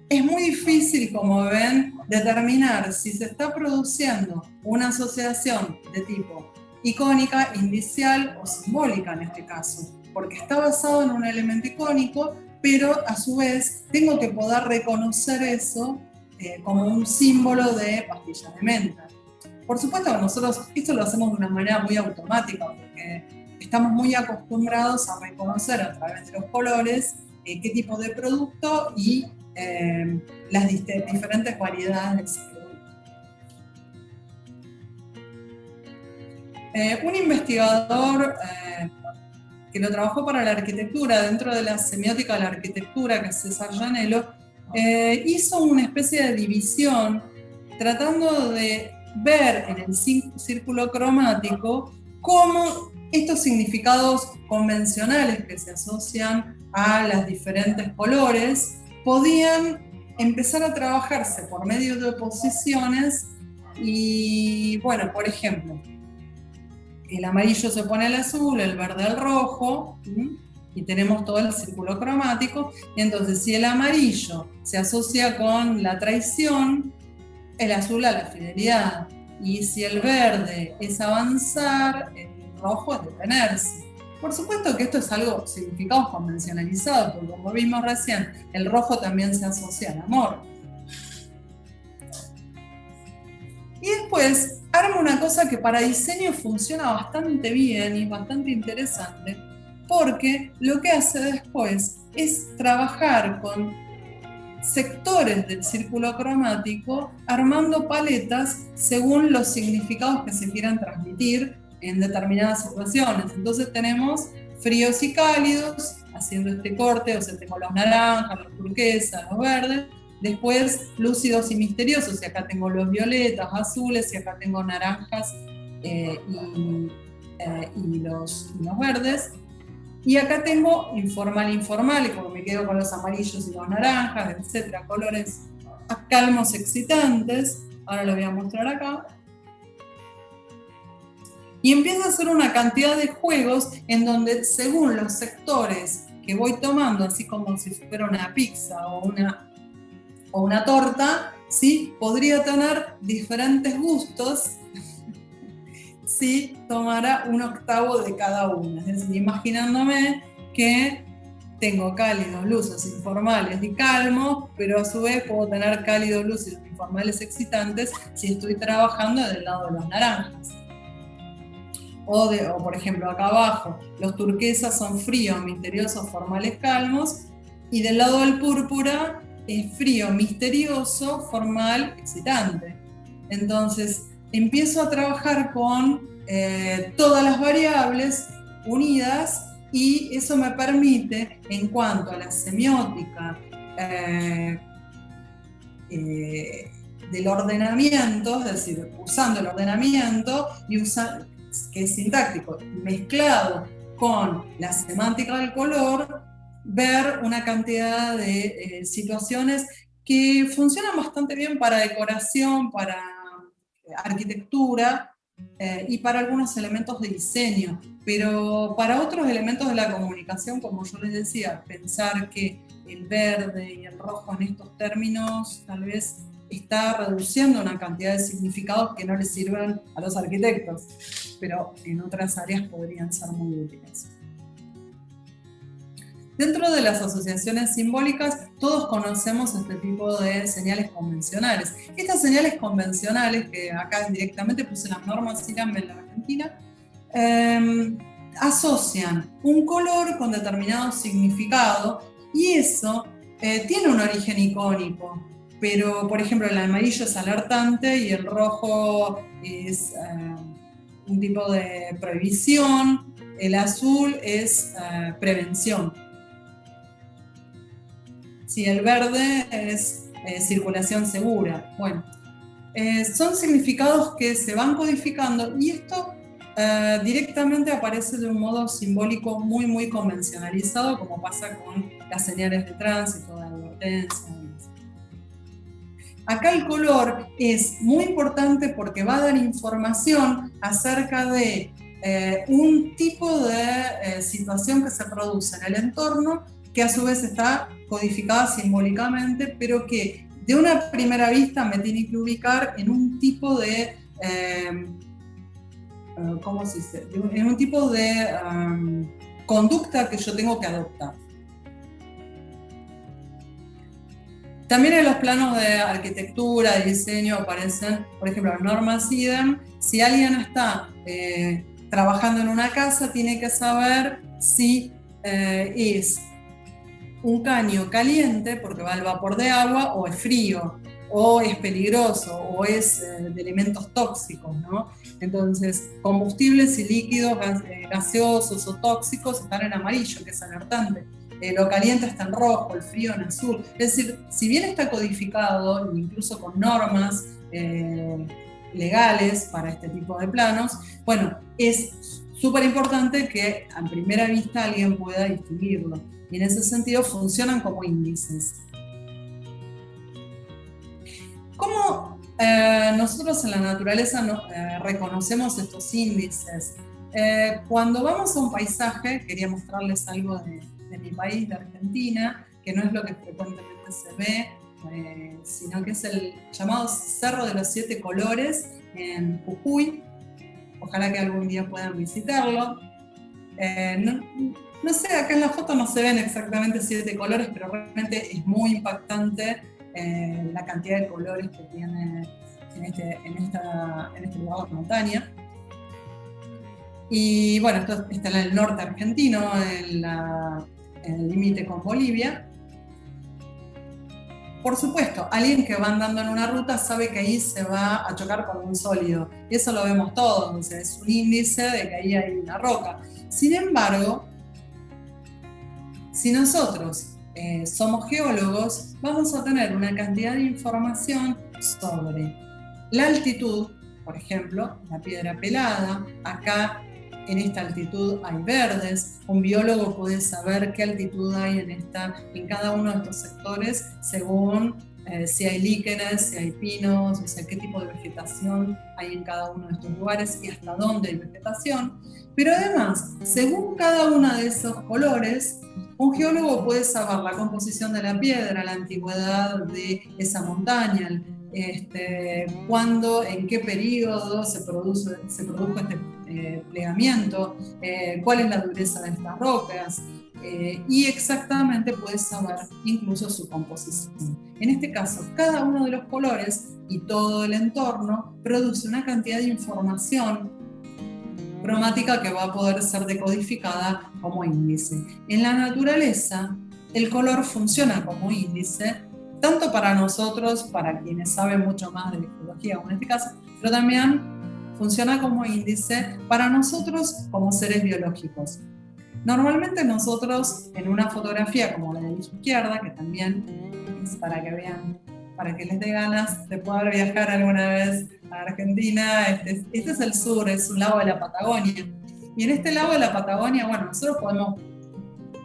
es muy difícil, como ven, determinar si se está produciendo una asociación de tipo icónica, indicial o simbólica en este caso, porque está basado en un elemento icónico, pero a su vez tengo que poder reconocer eso como un símbolo de pastillas de menta. Por supuesto que nosotros esto lo hacemos de una manera muy automática, porque estamos muy acostumbrados a reconocer a través de los colores qué tipo de producto y las diferentes variedades de ese producto. Un investigador que lo trabajó para la arquitectura, dentro de la semiótica de la arquitectura, que es César Llanello, hizo una especie de división tratando de ver en el círculo cromático cómo estos significados convencionales que se asocian a los diferentes colores podían empezar a trabajarse por medio de oposiciones y, bueno, por ejemplo, el amarillo se opone al azul, el verde al rojo, y tenemos todo el círculo cromático, y entonces si el amarillo se asocia con la traición, el azul a la fidelidad, y si el verde es avanzar, el rojo es detenerse. Por supuesto que esto es algo, significados convencionalizados, porque como vimos recién, el rojo también se asocia al amor. Y después arma una cosa que para diseño funciona bastante bien y bastante interesante, porque lo que hace después es trabajar con sectores del círculo cromático, armando paletas según los significados que se quieran transmitir en determinadas situaciones. Entonces tenemos fríos y cálidos, haciendo este corte, o sea, tengo los naranjas, los turquesas, los verdes, después lúcidos y misteriosos, y acá tengo los violetas, azules, y acá tengo naranjas y los verdes. Y acá tengo informal, informal, y como me quedo con los amarillos y los naranjas, etcétera, colores calmos excitantes. Ahora lo voy a mostrar acá. Y empiezo a hacer una cantidad de juegos en donde, según los sectores que voy tomando, así como si fuera una pizza o una torta, ¿sí? Podría tener diferentes gustos si tomara un octavo de cada una. Es decir, imaginándome que tengo cálidos, lúcidos, informales y calmos, pero a su vez puedo tener cálidos, lúcidos, informales, excitantes si estoy trabajando del lado de los naranjas. O por ejemplo, acá abajo, los turquesas son fríos, misteriosos, formales, calmos, y del lado del púrpura es frío, misterioso, formal, excitante. Entonces, empiezo a trabajar con todas las variables unidas y eso me permite, en cuanto a la semiótica del ordenamiento, es decir, usando el ordenamiento que es sintáctico, mezclado con la semántica del color, ver una cantidad de situaciones que funcionan bastante bien para decoración, para arquitectura y para algunos elementos de diseño, pero para otros elementos de la comunicación, como yo les decía, pensar que el verde y el rojo en estos términos tal vez está reduciendo una cantidad de significados que no les sirven a los arquitectos. pero en otras áreas podrían ser muy útiles. Dentro de las asociaciones simbólicas, todos conocemos este tipo de señales convencionales. Estas señales convencionales, que acá directamente puse las normas IRAM en la Argentina, asocian un color con determinado significado y eso tiene un origen icónico, pero por ejemplo el amarillo es alertante y el rojo es un tipo de prohibición, el azul es prevención. Si el verde es circulación segura. Bueno, son significados que se van codificando y esto directamente aparece de un modo simbólico muy, muy convencionalizado, como pasa con las señales de tránsito, de advertencia. Acá el color es muy importante porque va a dar información acerca de un tipo de situación que se produce en el entorno, que a su vez está codificada simbólicamente, pero que de una primera vista me tiene que ubicar en un tipo de, ¿cómo se dice? En un tipo de conducta que yo tengo que adoptar. También en los planos de arquitectura, de diseño, aparecen, por ejemplo, normas IDEM. Si alguien está trabajando en una casa, tiene que saber si es un caño caliente, porque va al vapor de agua, o es frío, o es peligroso, o es de elementos tóxicos, ¿no? Entonces, combustibles y líquidos gaseosos o tóxicos están en amarillo, que es alertante. Lo caliente está en rojo, el frío en azul. Es decir, si bien está codificado, incluso con normas legales para este tipo de planos, bueno, es súper importante que a primera vista alguien pueda distinguirlo. Y en ese sentido funcionan como índices. ¿Cómo nosotros en la naturaleza reconocemos estos índices? Cuando vamos a un paisaje, quería mostrarles algo de mi país, de Argentina, que no es lo que frecuentemente se ve, sino que es el llamado Cerro de los 7 Colores en Jujuy. Ojalá que algún día puedan visitarlo. No sé, acá en la foto no se ven exactamente 7 colores, pero realmente es muy impactante la cantidad de colores que tiene en este lugar de montaña. Y bueno, esto está en el norte argentino, en el límite con Bolivia. Por supuesto, alguien que va andando en una ruta sabe que ahí se va a chocar con un sólido. Y eso lo vemos todos, o sea, es un índice de que ahí hay una roca. Sin embargo, si nosotros somos geólogos, vamos a tener una cantidad de información sobre la altitud, por ejemplo, la piedra pelada. Acá en esta altitud hay verdes. Un biólogo puede saber qué altitud hay en cada uno de estos sectores según si hay líquenes, si hay pinos, o sea, qué tipo de vegetación hay en cada uno de estos lugares y hasta dónde hay vegetación. Pero además, según cada uno de esos colores, un geólogo puede saber la composición de la piedra, la antigüedad de esa montaña, cuándo, en qué periodo se produjo este plegamiento, cuál es la dureza de estas rocas, y exactamente puedes saber incluso su composición. En este caso, cada uno de los colores y todo el entorno produce una cantidad de información cromática que va a poder ser decodificada como índice. En la naturaleza, el color funciona como índice, tanto para nosotros, para quienes saben mucho más de geología, como en este caso, pero también funciona como índice para nosotros como seres biológicos. Normalmente nosotros, en una fotografía como la de la izquierda, que también es para que vean, para que les dé ganas de poder viajar alguna vez a Argentina, este es el sur, es un lago de la Patagonia. Y en este lago de la Patagonia, bueno, nosotros podemos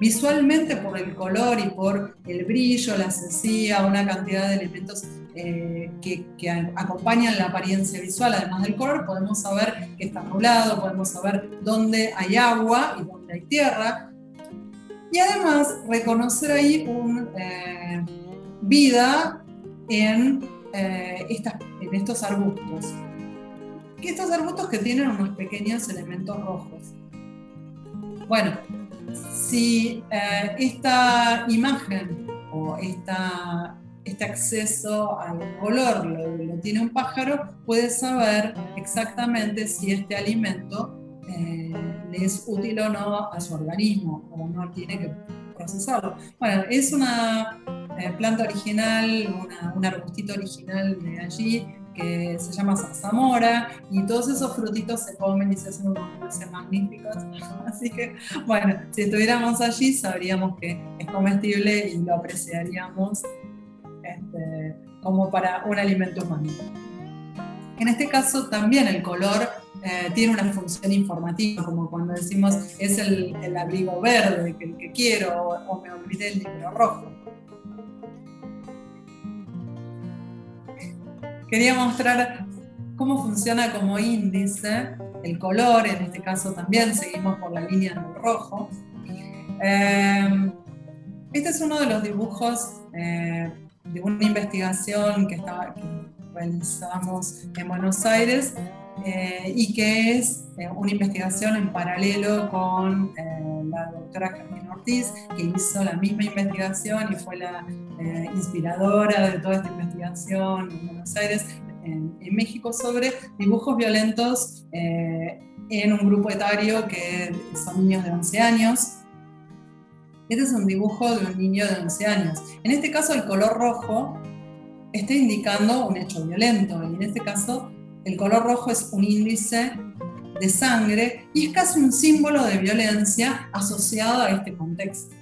visualmente, por el color y por el brillo, la sencilla, una cantidad de elementos que acompañan la apariencia visual, además del color, podemos saber que está nublado, podemos saber dónde hay agua y dónde hay tierra, y además reconocer ahí vida en estos arbustos. que estos arbustos que tienen unos pequeños elementos rojos. Bueno, si esta imagen o este acceso al color lo tiene un pájaro, puede saber exactamente si este alimento le es útil o no a su organismo, o no tiene que procesarlo. Bueno, es una planta original, un arbustito original de allí, que se llama zarzamora, y todos esos frutitos se comen y se hacen unos dulces magníficos. Así que, bueno, si estuviéramos allí sabríamos que es comestible y lo apreciaríamos como para un alimento humano. En este caso también el color tiene una función informativa, como cuando decimos es el abrigo verde que quiero, o me olvidé el libro rojo. Quería mostrar cómo funciona como índice el color, en este caso también seguimos por la línea del rojo. Este es uno de los dibujos de una investigación que realizamos en Buenos Aires y que es una investigación en paralelo con la doctora Georgina Ortiz, que hizo la misma investigación y fue la inspiradora de toda esta investigación en Buenos Aires, en México, sobre dibujos violentos en un grupo etario que son niños de 11 años. Este es un dibujo de un niño de 11 años. En este caso, el color rojo está indicando un hecho violento, y en este caso, el color rojo es un índice de sangre y es casi un símbolo de violencia asociado a este contexto.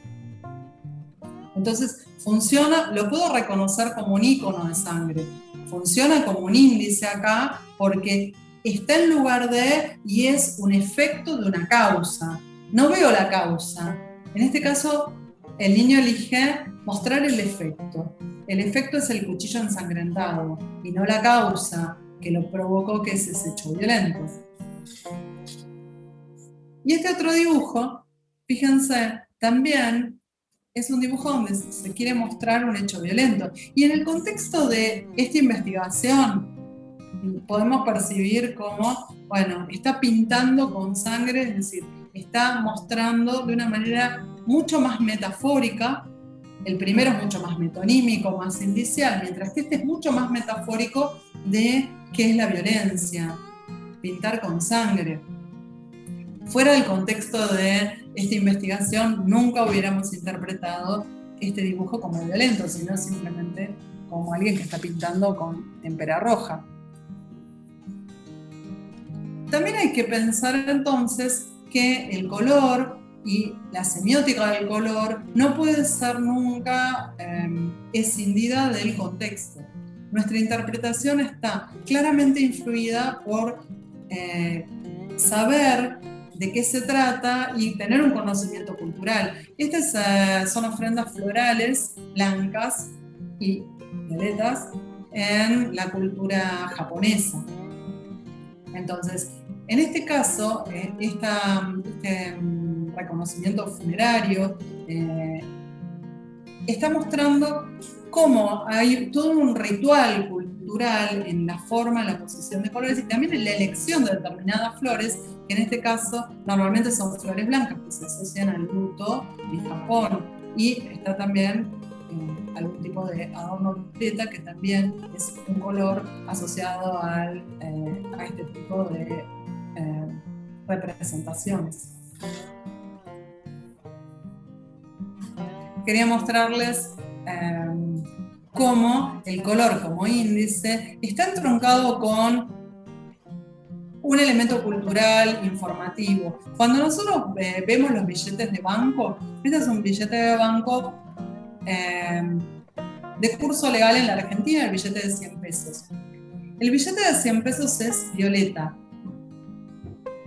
Entonces, funciona, lo puedo reconocer como un icono de sangre, funciona como un índice acá porque está en lugar de y es un efecto de una causa. No veo la causa. En este caso, el niño elige mostrar el efecto. El efecto es el cuchillo ensangrentado y no la causa que lo provocó, que es ese hecho violento. Y este otro dibujo, fíjense, también es un dibujo donde se quiere mostrar un hecho violento. Y en el contexto de esta investigación, podemos percibir como, bueno, está pintando con sangre, es decir, está mostrando de una manera mucho más metafórica. El primero es mucho más metonímico, más indicial, mientras que este es mucho más metafórico de qué es la violencia, pintar con sangre. Fuera del contexto de esta investigación, nunca hubiéramos interpretado este dibujo como violento, sino simplemente como alguien que está pintando con témpera roja. También hay que pensar entonces que el color y la semiótica del color no puede ser nunca escindida del contexto. Nuestra interpretación está claramente influida por saber de qué se trata y tener un conocimiento cultural. Estas son ofrendas florales blancas y violetas en la cultura japonesa. Entonces, en este caso, este reconocimiento funerario está mostrando cómo hay todo un ritual cultural en la forma, en la posición de colores y también en la elección de determinadas flores, que en este caso normalmente son flores blancas que se asocian al luto en Japón, y está también algún tipo de adorno violeta, que también es un color asociado a este tipo de representaciones. Quería mostrarles cómo el color como índice está entroncado con un elemento cultural informativo. Cuando nosotros vemos los billetes de banco, este es un billete de banco de curso legal en la Argentina, el billete de 100 pesos. El billete de 100 pesos es violeta.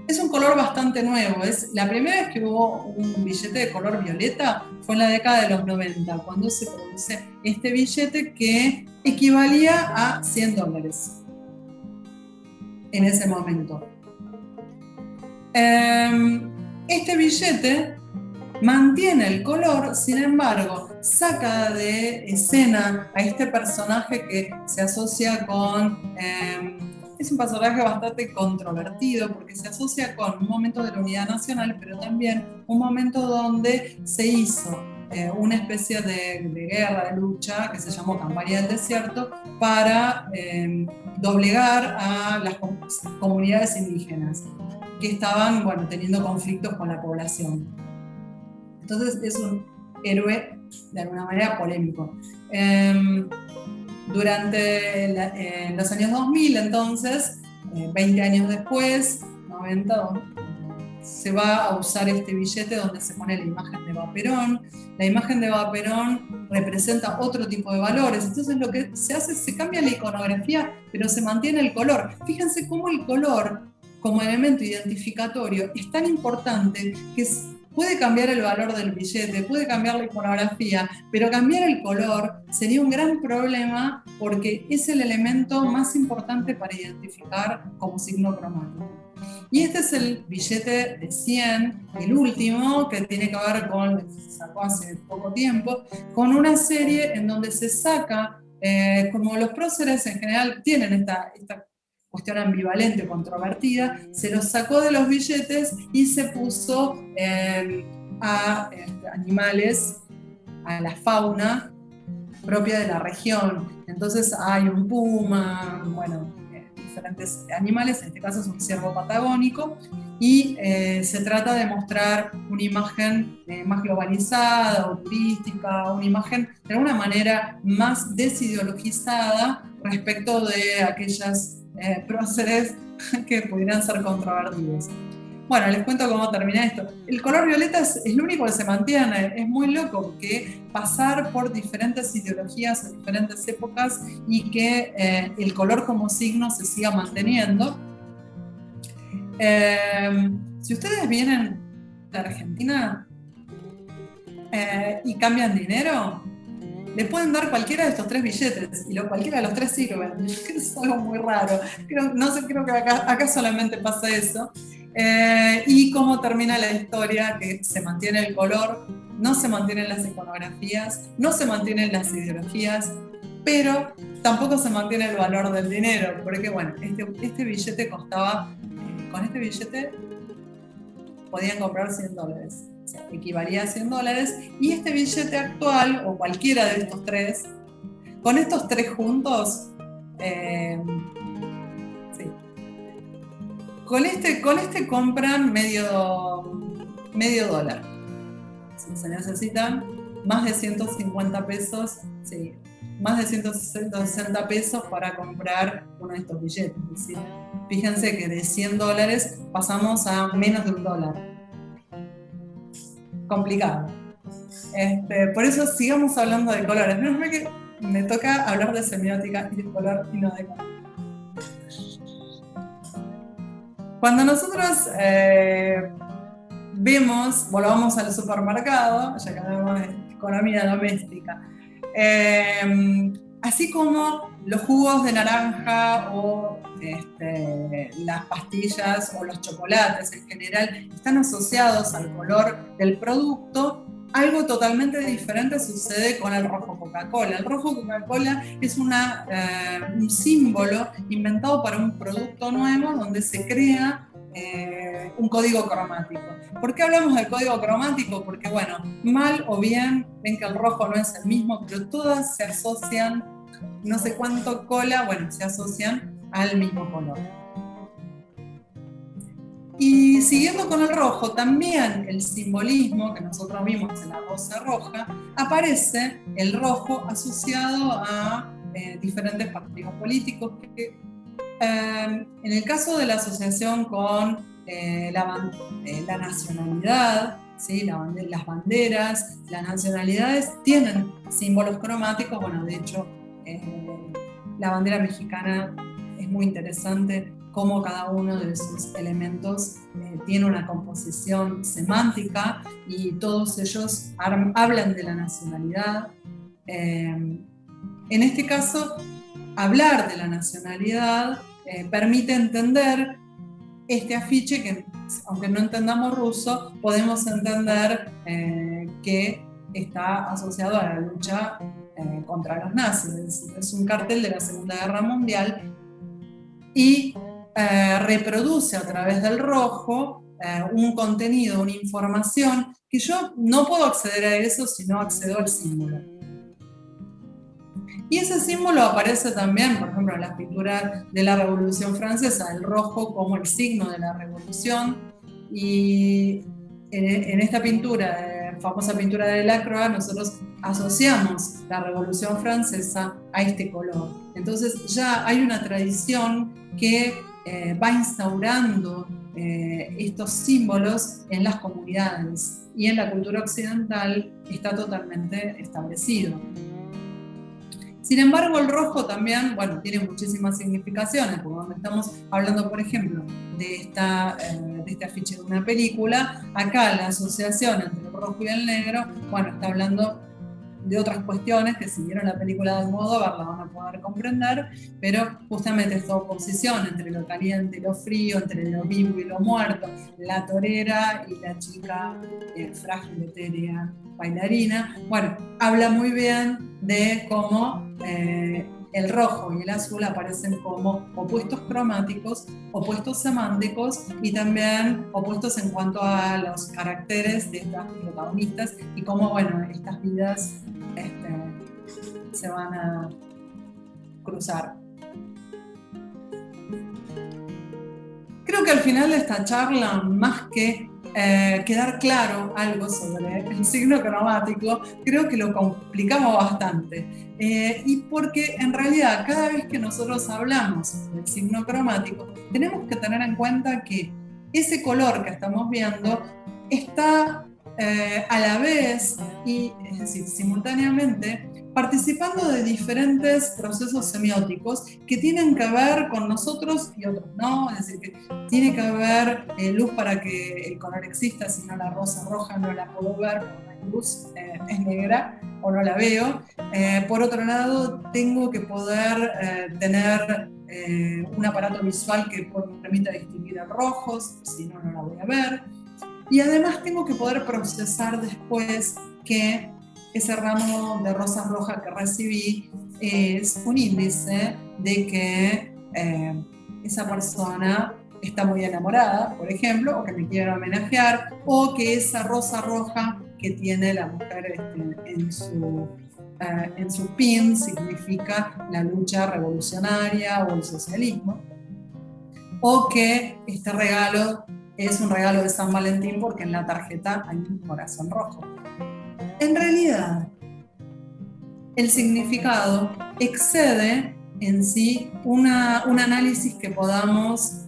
Es un color bastante nuevo. Es la primera vez que hubo un billete de color violeta fue en la década de los 90, cuando se produce este billete que equivalía a $100 en ese momento. Este billete mantiene el color, sin embargo, saca de escena a este personaje que se asocia con es un personaje bastante controvertido porque se asocia con un momento de la unidad nacional, pero también un momento donde se hizo una especie de guerra, de lucha, que se llamó Campaña del Desierto, para doblegar a las comunidades indígenas que estaban, bueno, teniendo conflictos con la población. Entonces es un héroe de alguna manera polémico. Durante los años 2000, entonces, 20 años después, 90, se va a usar este billete donde se pone la imagen de Eva Perón. La imagen de Eva Perón representa otro tipo de valores. Entonces lo que se hace es se cambia la iconografía, pero se mantiene el color. Fíjense cómo el color, como elemento identificatorio, es tan importante que puede cambiar el valor del billete, puede cambiar la iconografía, pero cambiar el color sería un gran problema porque es el elemento más importante para identificar como signo cromático. Y este es el billete de 100, el último, que tiene que ver con, se sacó hace poco tiempo, con una serie en donde se saca, como los próceres en general tienen esta cuestión ambivalente, controvertida, se los sacó de los billetes y se puso a animales, a la fauna propia de la región. Entonces hay un puma, bueno, diferentes animales, en este caso es un ciervo patagónico, y se trata de mostrar una imagen más globalizada o turística, una imagen de alguna manera más desideologizada respecto de aquellas próceres que pudieran ser controvertidos. Bueno, les cuento cómo termina esto. El color violeta es el único que se mantiene. Es muy loco que pasar por diferentes ideologías en diferentes épocas y que el color como signo se siga manteniendo. Si ustedes vienen de Argentina y cambian dinero, le pueden dar cualquiera de estos 3 billetes y cualquiera de los 3 sirven. Es algo muy raro. Creo que acá solamente pasa eso. Y cómo termina la historia, que se mantiene el color, no se mantienen las iconografías, no se mantienen las ideologías, pero tampoco se mantiene el valor del dinero, porque bueno, este billete costaba, con este billete podían comprar $100, o sea, equivalía a $100, y este billete actual, o cualquiera de estos 3, con estos 3 juntos, sí, con este compran medio dólar. Si se necesitan más de 150 pesos, sí, más de 160 pesos para comprar uno de estos billetes. Es decir, fíjense que de $100 pasamos a menos de $1. Complicado. Por eso sigamos hablando de colores. Menos mal que me toca hablar de semiótica y de color y no de color. Cuando nosotros volvamos al supermercado, ya que hablamos de economía doméstica, así como los jugos de naranja o las pastillas o los chocolates en general están asociados al color del producto, algo totalmente diferente sucede con el rojo Coca-Cola. El rojo Coca-Cola es un símbolo inventado para un producto nuevo donde se crea un código cromático. ¿Por qué hablamos del código cromático? Porque, bueno, mal o bien, ven que el rojo no es el mismo, pero todas se asocian, no sé cuánto cola, bueno, se asocian al mismo color. Y siguiendo con el rojo, también el simbolismo que nosotros vimos en la rosa roja, aparece el rojo asociado a diferentes partidos políticos que, en el caso de la asociación con la nacionalidad, ¿sí? Las banderas, las nacionalidades tienen símbolos cromáticos. Bueno, de hecho, la bandera mexicana es muy interesante cómo cada uno de sus elementos tiene una composición semántica y todos ellos hablan de la nacionalidad. En este caso, hablar de la nacionalidad permite entender este afiche que, aunque no entendamos ruso, podemos entender que está asociado a la lucha contra los nazis. Es un cartel de la Segunda Guerra Mundial y reproduce a través del rojo un contenido, una información, que yo no puedo acceder a eso si no accedo al símbolo. Y ese símbolo aparece también, por ejemplo, en las pinturas de la Revolución Francesa, el rojo como el signo de la revolución. Y en esta pintura, famosa pintura de Delacroix, nosotros asociamos la Revolución Francesa a este color. Entonces ya hay una tradición que va instaurando estos símbolos en las comunidades, y en la cultura occidental está totalmente establecido. Sin embargo, el rojo también, bueno, tiene muchísimas significaciones, porque cuando estamos hablando, por ejemplo, de este afiche de una película, acá la asociación entre el rojo y el negro, bueno, está hablando de otras cuestiones que si vieron la película de Almodóvar la van a poder comprender, pero justamente esta oposición entre lo caliente y lo frío, entre lo vivo y lo muerto, la torera y la chica frágil, etérea, bailarina, bueno, habla muy bien de cómo el rojo y el azul aparecen como opuestos cromáticos, opuestos semánticos y también opuestos en cuanto a los caracteres de estas protagonistas y cómo, bueno, estas vidas se van a cruzar. Creo que al final de esta charla, más que quedar claro algo sobre el signo cromático, creo que lo complicamos bastante. Y porque en realidad cada vez que nosotros hablamos del signo cromático, tenemos que tener en cuenta que ese color que estamos viendo está a la vez, y es decir, simultáneamente, participando de diferentes procesos semióticos que tienen que ver con nosotros y otros no, es decir, que tiene que haber luz para que el color exista, si no la rosa roja no la puedo ver, porque no hay luz, es negra o no la veo. Por otro lado, tengo que poder tener un aparato visual que me permita distinguir el rojo, si no, no la voy a ver. Y además tengo que poder procesar después que ese ramo de rosas rojas que recibí es un índice de que esa persona está muy enamorada, por ejemplo, o que me quiere homenajear, o que esa rosa roja que tiene la mujer en su pin significa la lucha revolucionaria o el socialismo, o que este regalo es un regalo de San Valentín porque en la tarjeta hay un corazón rojo. En realidad, el significado excede en sí un análisis que podamos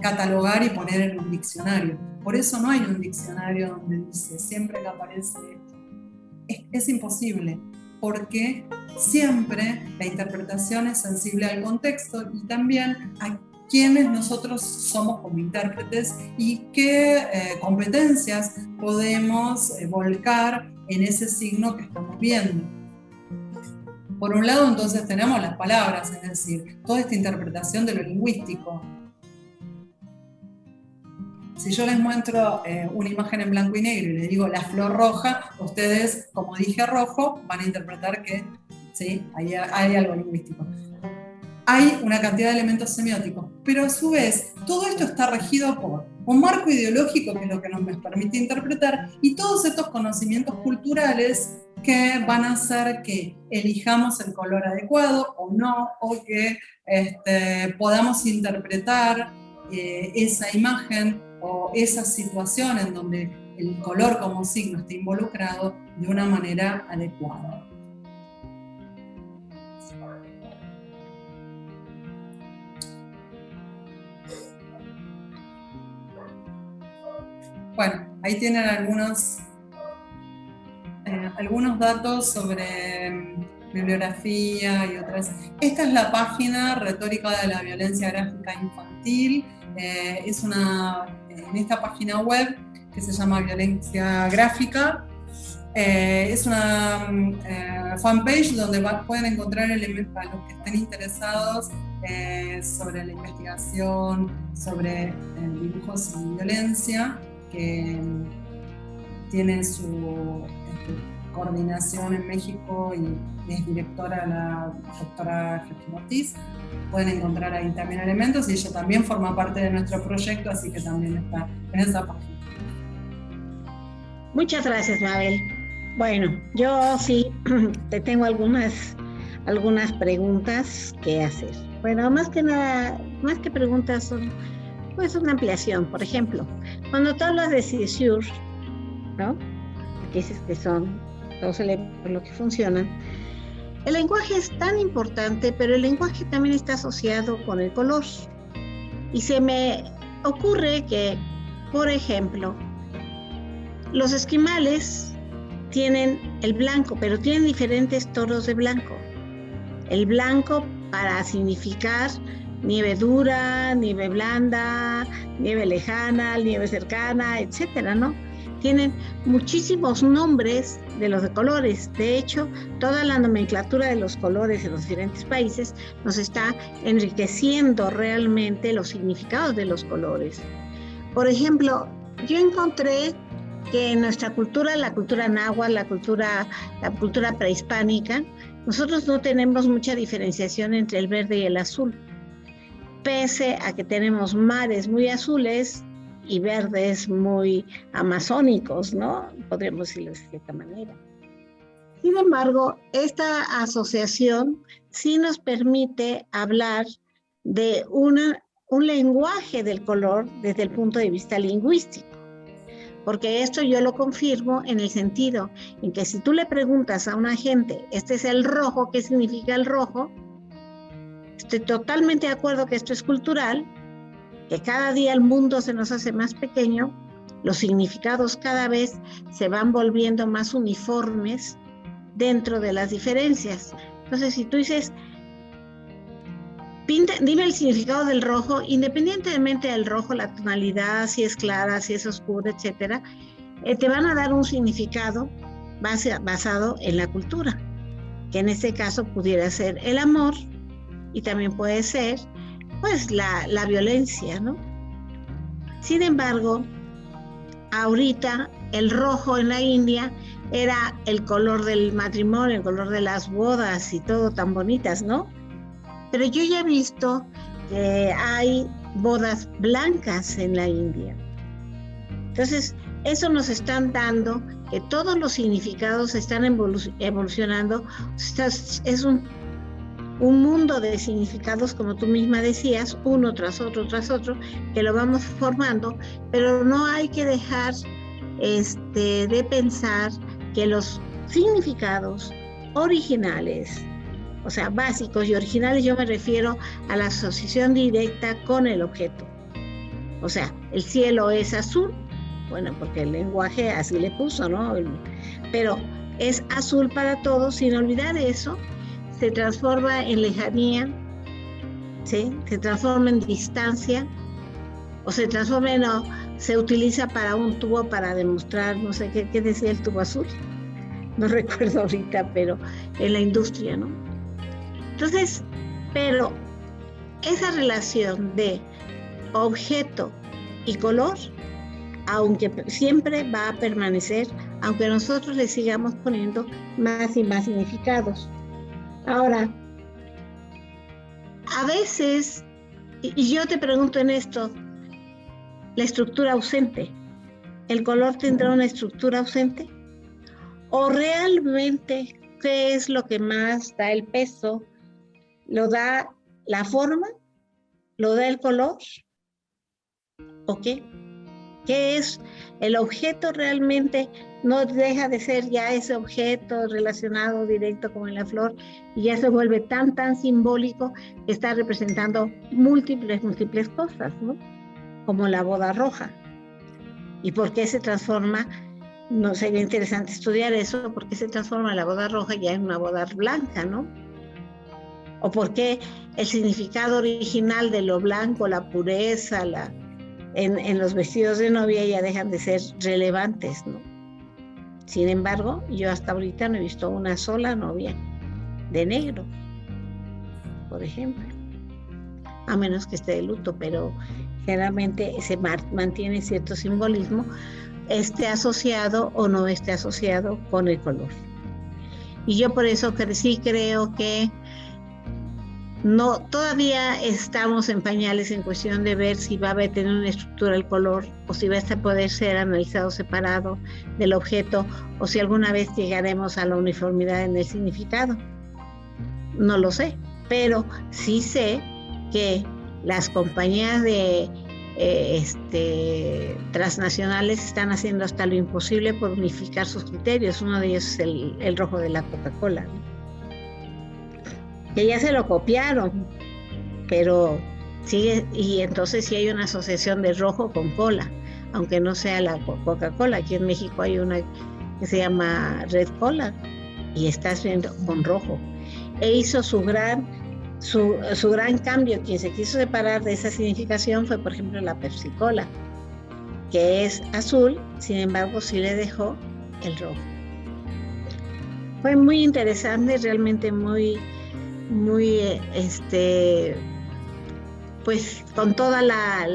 catalogar y poner en un diccionario. Por eso no hay un diccionario donde dice siempre que aparece esto. Es imposible, porque siempre la interpretación es sensible al contexto y también a quiénes nosotros somos como intérpretes y qué competencias podemos volcar en ese signo que estamos viendo. Por un lado, entonces, tenemos las palabras, es decir, toda esta interpretación de lo lingüístico. Si yo les muestro una imagen en blanco y negro y les digo la flor roja, ustedes, como dije rojo, van a interpretar que ¿sí? hay algo lingüístico. Hay una cantidad de elementos semióticos, pero a su vez todo esto está regido por un marco ideológico que es lo que nos permite interpretar y todos estos conocimientos culturales que van a hacer que elijamos el color adecuado o no, o que podamos interpretar esa imagen o esa situación en donde el color como signo está involucrado de una manera adecuada. Bueno, ahí tienen algunos datos sobre bibliografía y otras. Esta es la página Retórica de la Violencia Gráfica Infantil. En esta página web que se llama Violencia Gráfica, es una fanpage donde pueden encontrar elementos a los que estén interesados sobre la investigación, sobre dibujos y violencia, que tiene su coordinación en México y es directora la doctora Georgina Ortiz. pueden encontrar ahí también elementos, y ella también forma parte de nuestro proyecto, así que también está en esa página. Muchas gracias, Mabel. Bueno, yo sí te tengo algunas preguntas que hacer. Bueno, más que nada, más que preguntas, son pues una ampliación. Por ejemplo, cuando tú hablas de Saussure, ¿no? Que dices que son todos elementos lo que funcionan. El lenguaje es tan importante, pero el lenguaje también está asociado con el color. Y se me ocurre que, por ejemplo, los esquimales tienen el blanco, pero tienen diferentes tonos de blanco. El blanco para significar nieve dura, nieve blanda, nieve lejana, nieve cercana, etcétera, ¿no? Tienen muchísimos nombres de los de colores. De hecho, toda la nomenclatura de los colores en los diferentes países nos está enriqueciendo realmente los significados de los colores. Por ejemplo, yo encontré que en nuestra cultura, la cultura náhuatl, la cultura prehispánica, nosotros no tenemos mucha diferenciación entre el verde y el azul, pese a que tenemos mares muy azules y verdes muy amazónicos, ¿no? Podríamos decirlo de cierta manera. Sin embargo, esta asociación sí nos permite hablar de un lenguaje del color desde el punto de vista lingüístico. Porque esto yo lo confirmo en el sentido en que si tú le preguntas a una gente, este es el rojo, ¿qué significa el rojo? Estoy totalmente de acuerdo que esto es cultural, que cada día el mundo se nos hace más pequeño, los significados cada vez se van volviendo más uniformes dentro de las diferencias. Entonces, si tú dices, dime el significado del rojo, independientemente del rojo, la tonalidad, si es clara, si es oscura, etcétera, te van a dar un significado basado en la cultura, que en este caso pudiera ser el amor y también puede ser pues la violencia, ¿no? Sin embargo, ahorita el rojo en la India era el color del matrimonio, el color de las bodas y todo tan bonitas, ¿no? Pero yo ya he visto que hay bodas blancas en la India. Entonces, eso nos están dando que todos los significados están evolucionando. Es un mundo de significados, como tú misma decías, uno tras otro, que lo vamos formando, pero no hay que dejar de pensar que los significados originales, o sea, básicos y originales, yo me refiero a la asociación directa con el objeto. O sea, el cielo es azul, bueno, porque el lenguaje así le puso, ¿no? Pero es azul para todos, sin olvidar eso, se transforma en lejanía, ¿sí? Se transforma en distancia, o se transforma en, se utiliza para un tubo para demostrar, no sé qué decía el tubo azul, no recuerdo ahorita, pero en la industria, ¿no? Entonces, pero esa relación de objeto y color, aunque siempre va a permanecer, aunque nosotros le sigamos poniendo más y más significados. Ahora, a veces, y yo te pregunto en esto, la estructura ausente, ¿el color tendrá una estructura ausente? ¿O realmente qué es lo que más da el peso? ¿Lo da la forma? ¿Lo da el color? ¿O qué? ¿Qué es el objeto realmente? No deja de ser ya ese objeto relacionado directo como en la flor y ya se vuelve tan simbólico que está representando múltiples cosas, ¿no? Como la boda roja. ¿Y por qué se transforma? No sería interesante estudiar eso, ¿por qué se transforma la boda roja ya en una boda blanca, ¿no? O por qué el significado original de lo blanco, la pureza, en los vestidos de novia ya dejan de ser relevantes, ¿no? Sin embargo, yo hasta ahorita no he visto una sola novia de negro, por ejemplo, a menos que esté de luto, pero generalmente se mantiene cierto simbolismo, esté asociado o no esté asociado con el color. Y yo por eso sí creo que No, todavía estamos en pañales en cuestión de ver si va a tener una estructura el color o si va a poder ser analizado separado del objeto o si alguna vez llegaremos a la uniformidad en el significado. No lo sé, pero sí sé que las compañías de transnacionales están haciendo hasta lo imposible por unificar sus criterios. Uno de ellos es el rojo de la Coca-Cola, ¿no? Que ya se lo copiaron, pero sigue, y entonces sí hay una asociación de rojo con cola, aunque no sea la Coca-Cola. Aquí en México hay una que se llama Red Cola y estás viendo con rojo. E hizo su gran cambio. Quien se quiso separar de esa significación fue, por ejemplo, la Pepsi Cola, que es azul, sin embargo sí le dejó el rojo. Fue muy interesante, realmente muy pues con toda la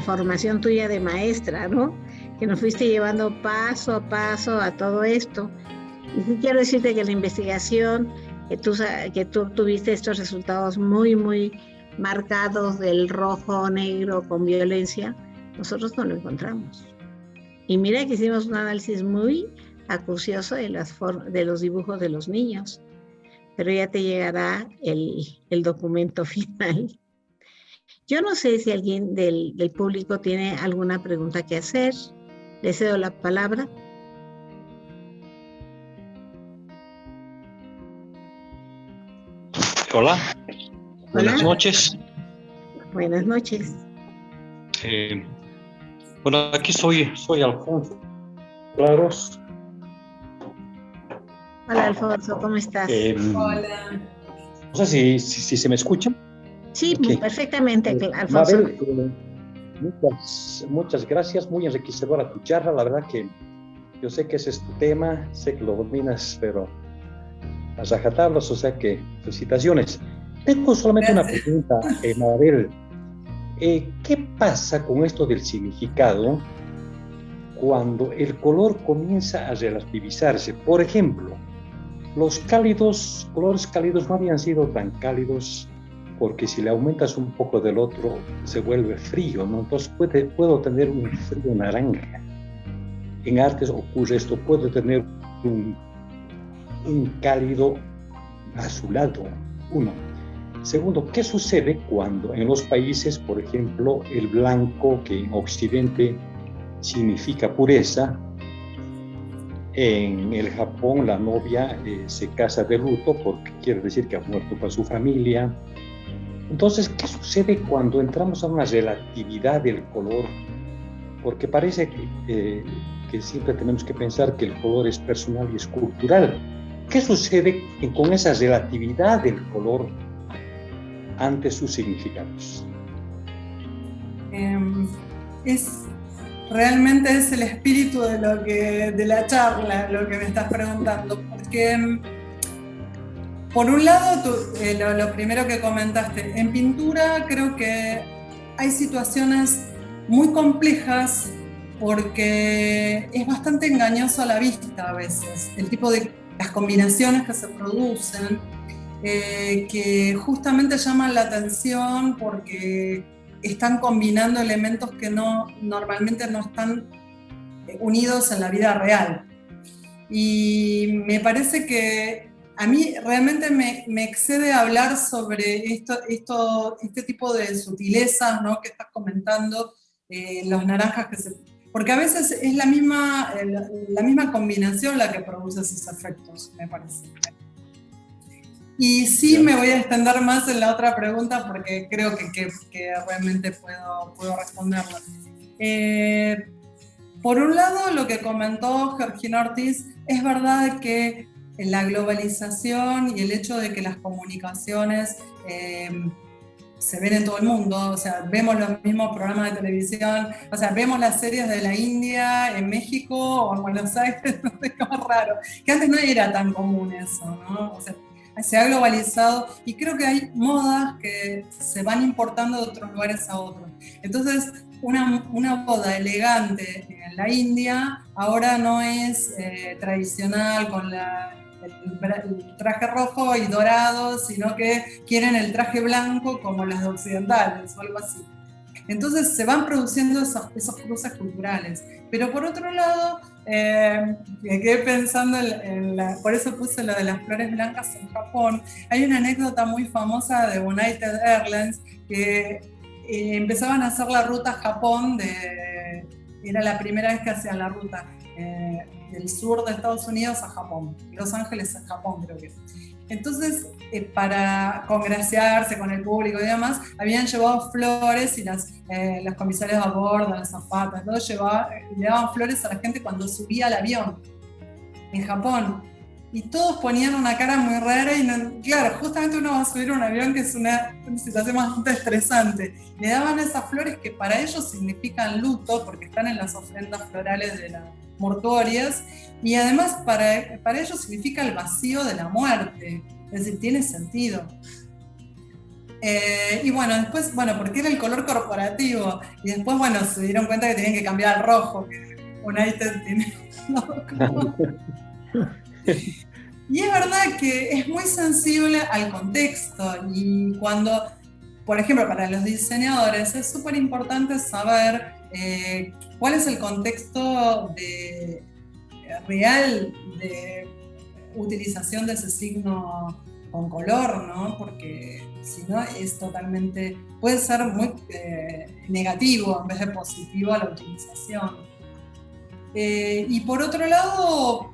formación tuya de maestra, ¿no? Que nos fuiste llevando paso a paso a todo esto. Y sí quiero decirte que la investigación, que tú tuviste estos resultados muy marcados del rojo, negro, con violencia, nosotros no lo encontramos. Y mira que hicimos un análisis muy acucioso de los dibujos de los niños, pero ya te llegará el documento final. Yo no sé si alguien del público tiene alguna pregunta que hacer. Le cedo la palabra. Hola. Buenas noches. Buenas noches. Bueno, aquí soy Alfonso Claros. Hola, Alfonso, ¿cómo estás? Hola. No sé si se me escucha. Sí, okay. Perfectamente, Alfonso. Mabel, muchas gracias, muy enriquecedora tu charla. La verdad que yo sé que ese es tu tema, sé que lo dominas, pero a rajatablas, o sea que felicitaciones. Tengo solamente una pregunta, Mabel. ¿Qué pasa con esto del significado cuando el color comienza a relativizarse? Por ejemplo, los colores cálidos no habían sido tan cálidos porque si le aumentas un poco del otro se vuelve frío, ¿no? Entonces puedo tener un frío naranja. En artes ocurre esto, puedo tener un cálido azulado, uno. Segundo, ¿qué sucede cuando en los países, por ejemplo, el blanco, que en Occidente significa pureza, en el Japón la novia se casa de luto porque quiere decir que ha muerto con su familia? Entonces, ¿qué sucede cuando entramos a una relatividad del color? Porque parece que siempre tenemos que pensar que el color es personal y es cultural. ¿Qué sucede con esa relatividad del color ante sus significados? Realmente es el espíritu de la charla lo que me estás preguntando, porque por un lado, lo primero que comentaste, en pintura creo que hay situaciones muy complejas porque es bastante engañoso a la vista a veces, el tipo de las combinaciones que se producen, que justamente llaman la atención porque están combinando elementos que normalmente no están unidos en la vida real. Y me parece que a mí realmente me excede hablar sobre este tipo de sutilezas, ¿no?, que estás comentando, los naranjas porque a veces es la misma combinación la que produce esos efectos, me parece. Y sí, me voy a extender más en la otra pregunta porque creo que realmente puedo responderla. Por un lado, lo que comentó Georgina Ortiz, es verdad que la globalización y el hecho de que las comunicaciones se ven en todo el mundo, o sea, vemos los mismos programas de televisión, o sea, vemos las series de la India, en México o en Buenos Aires, no sé, como raro, que antes no era tan común eso, ¿no? O sea, se ha globalizado y creo que hay modas que se van importando de otros lugares a otros. Entonces, una boda elegante en la India ahora no es tradicional con el traje rojo y dorado, sino que quieren el traje blanco como las occidentales o algo así. Entonces se van produciendo esos cruces culturales. Pero por otro lado, me quedé pensando por eso puse lo de las flores blancas en Japón. Hay una anécdota muy famosa de United Airlines que empezaban a hacer la ruta a Japón, era la primera vez que hacían la ruta del sur de Estados Unidos a Japón, Los Ángeles a Japón creo que. Entonces, para congraciarse con el público y demás, habían llevado flores y las comisarias a bordo, las azafatas, le daban flores a la gente cuando subía al avión en Japón. Y todos ponían una cara muy rara y claro, justamente uno va a subir a un avión que es una situación bastante estresante. Le daban esas flores que para ellos significan luto porque están en las ofrendas florales de las mortuorias y además para ellos significa el vacío de la muerte, es decir, tiene sentido. Y bueno, después, porque era el color corporativo y después, se dieron cuenta que tenían que cambiar al rojo, que United tiene y es verdad que es muy sensible al contexto y cuando, por ejemplo, para los diseñadores es súper importante saber cuál es el contexto real de utilización de ese signo con color, ¿no? Porque si no es totalmente, puede ser muy negativo en vez de positivo a la utilización. Y por otro lado,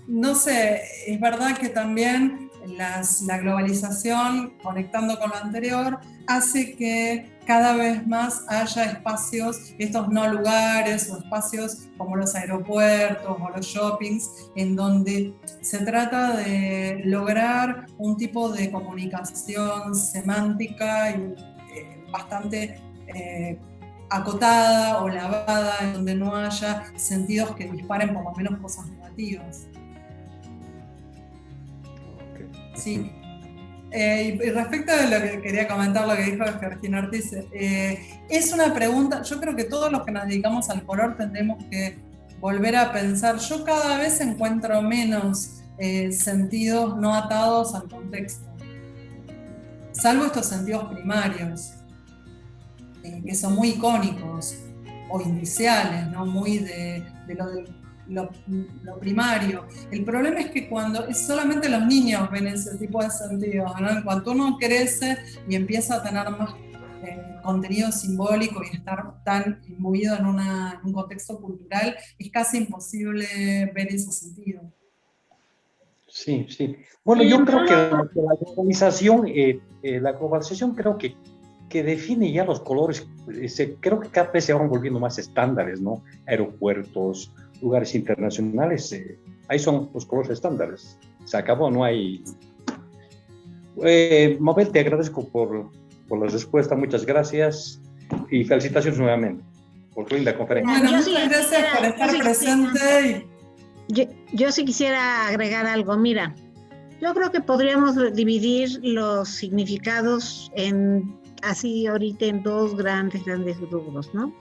no sé, es verdad que también la globalización, conectando con lo anterior, hace que cada vez más haya espacios, estos no lugares o espacios como los aeropuertos o los shoppings, en donde se trata de lograr un tipo de comunicación semántica y bastante acotada o lavada, en donde no haya sentidos que disparen por lo menos cosas negativas. Sí. Y respecto de lo que quería comentar, lo que dijo Georgina Ortiz, es una pregunta, yo creo que todos los que nos dedicamos al color tendremos que volver a pensar. Yo cada vez encuentro menos sentidos no atados al contexto, salvo estos sentidos primarios, que son muy icónicos o indiciales, ¿no? Muy de lo primario. El problema es que cuando solamente los niños ven ese tipo de sentidos, ¿no? Cuando uno crece y empieza a tener más contenido simbólico y estar tan imbuido en un contexto cultural, es casi imposible ver ese sentido. Sí, sí. Bueno, yo creo que la globalización creo que define ya los colores. Creo que cada vez se van volviendo más estándares, ¿no? Aeropuertos, lugares internacionales, ahí son los colores estándares. Se acabó, no hay... Mabel, te agradezco por la respuesta, muchas gracias y felicitaciones nuevamente por tu linda conferencia. Bueno, muchas gracias por estar presente. Yo sí quisiera agregar algo. Mira, yo creo que podríamos dividir los significados así ahorita en dos grandes rubros, ¿no?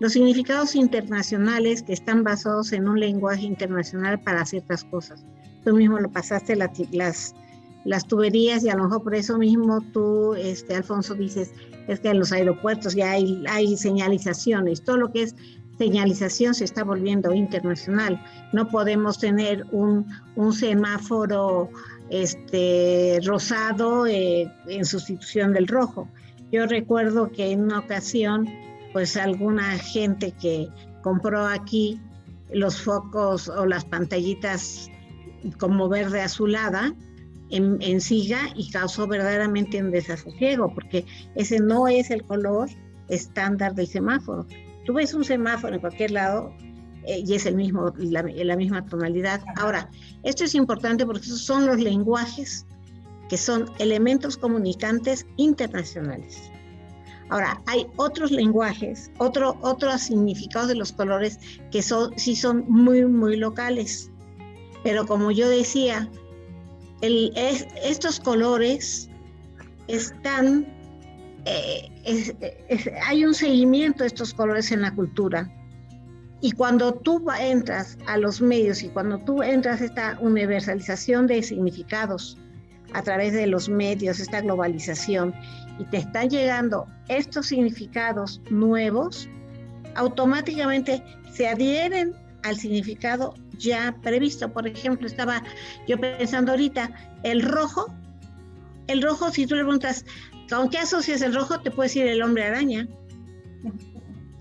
Los significados internacionales que están basados en un lenguaje internacional para ciertas cosas. Tú mismo lo pasaste, las tuberías, y a lo mejor por eso mismo tú, Alfonso, dices, es que en los aeropuertos ya hay señalizaciones. Todo lo que es señalización se está volviendo internacional. No podemos tener un semáforo rosado en sustitución del rojo. Yo recuerdo que en una ocasión, pues alguna gente que compró aquí los focos o las pantallitas como verde azulada en siga y causó verdaderamente un desasosiego, porque ese no es el color estándar del semáforo. Tú ves un semáforo en cualquier lado y es la misma tonalidad. Ahora, esto es importante porque esos son los lenguajes que son elementos comunicantes internacionales. Ahora, hay otros lenguajes, otros significados de los colores que sí son muy, muy locales. Pero como yo decía, estos colores están... hay un seguimiento de estos colores en la cultura. Y cuando tú entras a los medios y cuando tú entras a esta universalización de significados a través de los medios, esta globalización, y te están llegando estos significados nuevos, automáticamente se adhieren al significado ya previsto. Por ejemplo, estaba yo pensando ahorita, el rojo, si tú le preguntas, ¿con qué asocias el rojo? Te puede decir el hombre araña.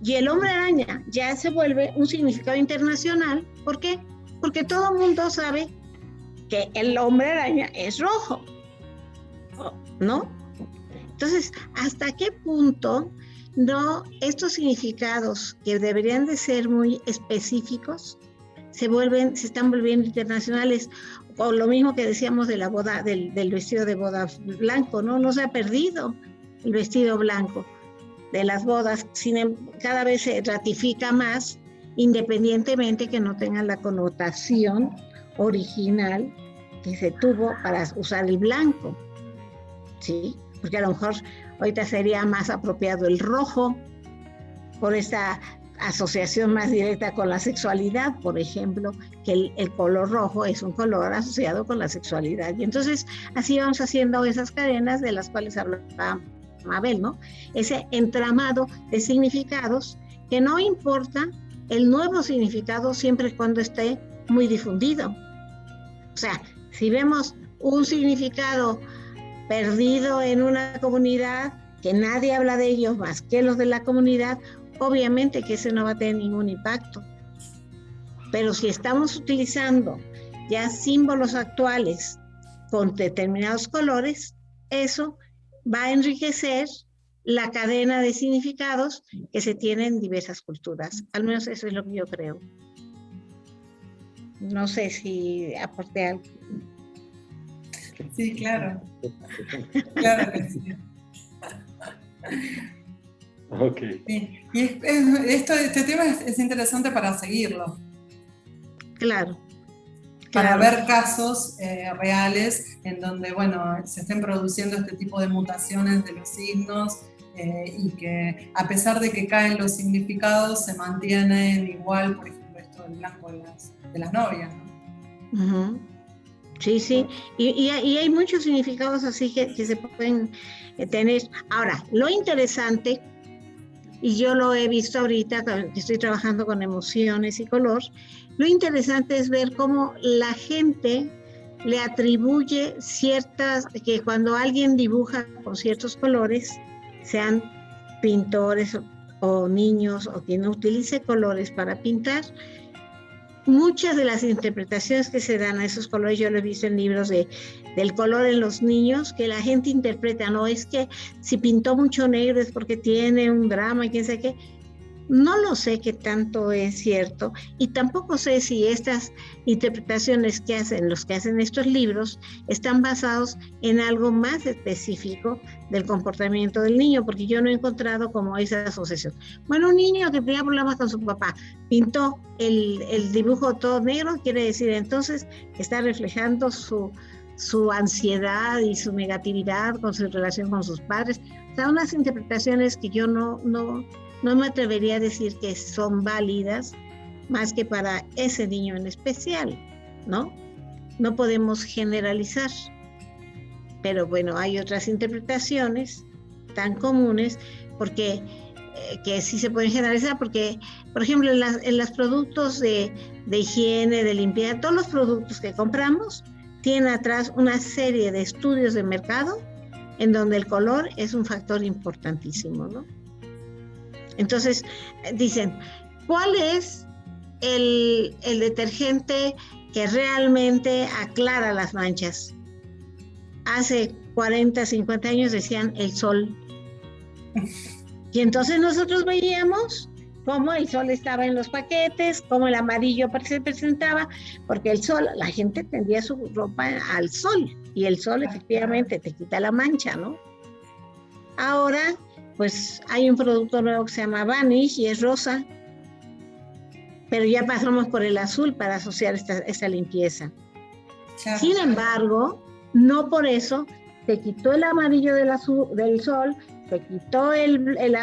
Y el hombre araña ya se vuelve un significado internacional. ¿Por qué? Porque todo el mundo sabe que el hombre araña es rojo, ¿no? Entonces, ¿hasta qué punto estos significados que deberían de ser muy específicos se están volviendo internacionales? O lo mismo que decíamos de la boda, del vestido de boda blanco, ¿no? No se ha perdido el vestido blanco de las bodas, cada vez se ratifica más, independientemente que no tengan la connotación original que se tuvo para usar el blanco, ¿sí? Porque a lo mejor ahorita sería más apropiado el rojo, por esta asociación más directa con la sexualidad, por ejemplo, que el color rojo es un color asociado con la sexualidad. Y entonces así vamos haciendo esas cadenas de las cuales hablaba Mabel, ¿no? Ese entramado de significados que no importa el nuevo significado siempre y cuando esté muy difundido. O sea, si vemos un significado perdido en una comunidad, que nadie habla de ellos más que los de la comunidad, obviamente que ese no va a tener ningún impacto. Pero si estamos utilizando ya símbolos actuales con determinados colores, eso va a enriquecer la cadena de significados que se tienen en diversas culturas. Al menos eso es lo que yo creo. No sé si aporté algo. Sí, claro. Claro que sí. Ok. Sí. Y este tema es interesante para seguirlo. Claro. Para ver casos reales en donde, bueno, se estén produciendo este tipo de mutaciones de los signos y que a pesar de que caen los significados se mantienen igual, por ejemplo, esto del blanco de las novias, ¿no? Uh-huh. Sí, sí, y hay muchos significados así que se pueden tener. Ahora, lo interesante, y yo lo he visto ahorita que estoy trabajando con emociones y color, lo interesante es ver cómo la gente le atribuye que cuando alguien dibuja con ciertos colores, sean pintores o niños o quien utilice colores para pintar, muchas de las interpretaciones que se dan a esos colores, yo lo he visto en libros del color en los niños, que la gente interpreta, no es que si pintó mucho negro es porque tiene un drama y quién sabe qué. No lo sé qué tanto es cierto y tampoco sé si estas interpretaciones que hacen los que hacen estos libros están basados en algo más específico del comportamiento del niño, porque yo no he encontrado como esa asociación. Bueno, un niño que tenía problemas con su papá pintó el dibujo todo negro, quiere decir entonces que está reflejando su ansiedad y su negatividad con su relación con sus padres. O sea, unas interpretaciones que yo no me atrevería a decir que son válidas más que para ese niño en especial, ¿no? No podemos generalizar. Pero bueno, hay otras interpretaciones tan comunes porque que sí se pueden generalizar, porque, por ejemplo, en los productos de higiene, de limpieza, todos los productos que compramos tienen atrás una serie de estudios de mercado en donde el color es un factor importantísimo, ¿no? Entonces, dicen, ¿cuál es el detergente que realmente aclara las manchas? Hace 40, 50 años decían el sol. Y entonces nosotros veíamos cómo el sol estaba en los paquetes, cómo el amarillo se presentaba, porque el sol, la gente tendía su ropa al sol, y el sol efectivamente te quita la mancha, ¿no? Ahora, pues hay un producto nuevo que se llama Vanish y es rosa, pero ya pasamos por el azul para asociar esta limpieza. Claro. Sin embargo, no por eso se quitó el amarillo del sol, Se quitó el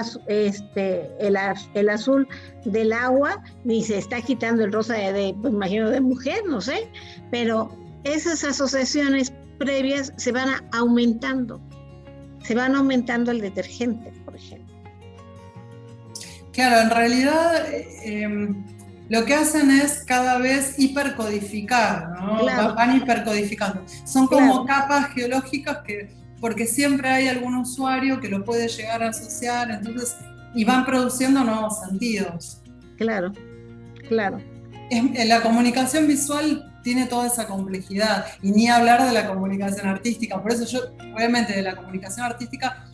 azul del agua, ni se está quitando el rosa pues, imagino de mujer, no sé, pero esas asociaciones previas se van aumentando el detergente, por ejemplo. Claro, en realidad lo que hacen es cada vez hipercodificar, ¿no? Claro. Van hipercodificando. Son como capas geológicas porque siempre hay algún usuario que lo puede llegar a asociar, entonces, y van produciendo nuevos sentidos. Claro. La comunicación visual tiene toda esa complejidad, y ni hablar de la comunicación artística. Por eso obviamente, de la comunicación artística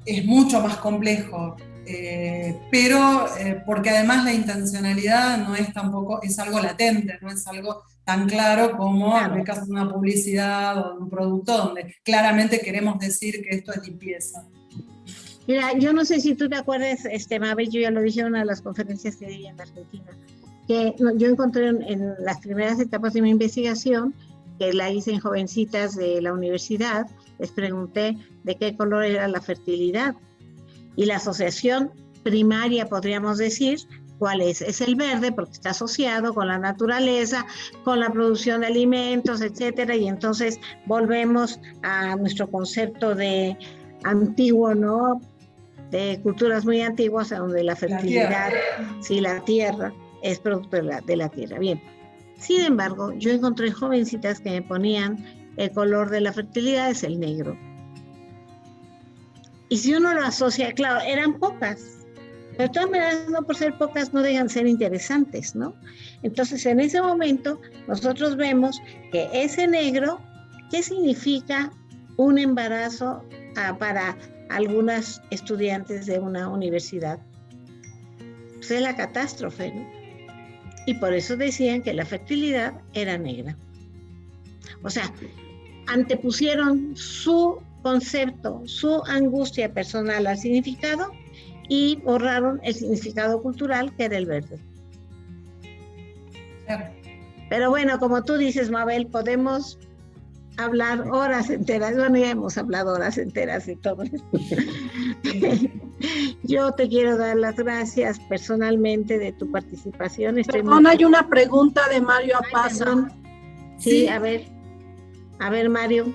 es mucho más complejo. Pero porque además la intencionalidad no es tampoco, es algo latente, no es algo tan claro como en el caso de una publicidad o de un producto donde claramente queremos decir que esto es limpieza. Mira, yo no sé si tú te acuerdas, Mabel, yo ya lo dije en una de las conferencias que di en Argentina, que yo encontré en las primeras etapas de mi investigación, que la hice en jovencitas de la universidad, les pregunté de qué color era la fertilidad. Y la asociación primaria, podríamos decir, ¿cuál es? Es el verde, porque está asociado con la naturaleza, con la producción de alimentos, etcétera, y entonces volvemos a nuestro concepto de antiguo, ¿no? De culturas muy antiguas, donde la fertilidad, la tierra, es producto de la tierra. Bien. Sin embargo, yo encontré jovencitas que me ponían el color de la fertilidad es el negro. Y si uno lo asocia, claro, eran pocas, pero de todas maneras, no por ser pocas, no dejan ser interesantes, ¿no? Entonces, en ese momento, nosotros vemos que ese negro, ¿qué significa un embarazo para algunas estudiantes de una universidad? Pues es la catástrofe, ¿no? Y por eso decían que la fertilidad era negra. O sea, antepusieron su concepto, su angustia personal al significado y borraron el significado cultural que era el verde. Pero bueno, como tú dices, Mabel, podemos hablar horas enteras. Bueno, ya hemos hablado horas enteras y todo esto. Yo te quiero dar las gracias personalmente de tu participación. Perdón, hay una pregunta de Mario Apaza. Sí, a ver, Mario.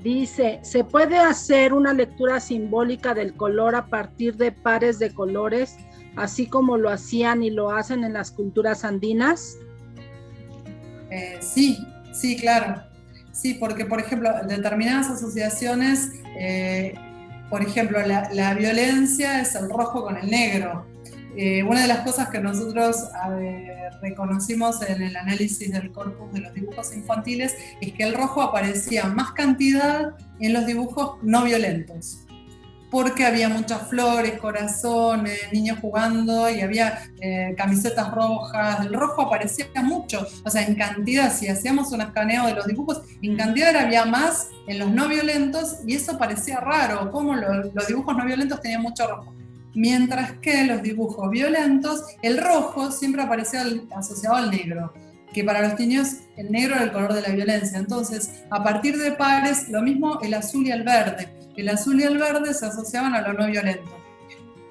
Dice, ¿se puede hacer una lectura simbólica del color a partir de pares de colores, así como lo hacían y lo hacen en las culturas andinas? Sí, claro. Sí, porque, por ejemplo, determinadas asociaciones, por ejemplo, la violencia es el rojo con el negro. Una de las cosas que nosotros reconocimos en el análisis del corpus de los dibujos infantiles es que el rojo aparecía en más cantidad en los dibujos no violentos, porque había muchas flores, corazones, niños jugando y había camisetas rojas. El rojo aparecía mucho, o sea, en cantidad. Si hacíamos un escaneo de los dibujos, en cantidad había más en los no violentos, y eso parecía raro, como los dibujos no violentos tenían mucho rojo. Mientras que los dibujos violentos, el rojo siempre aparecía asociado al negro, que para los niños el negro era el color de la violencia. Entonces, a partir de pares, lo mismo el azul y el verde. El azul y el verde se asociaban a lo no violento,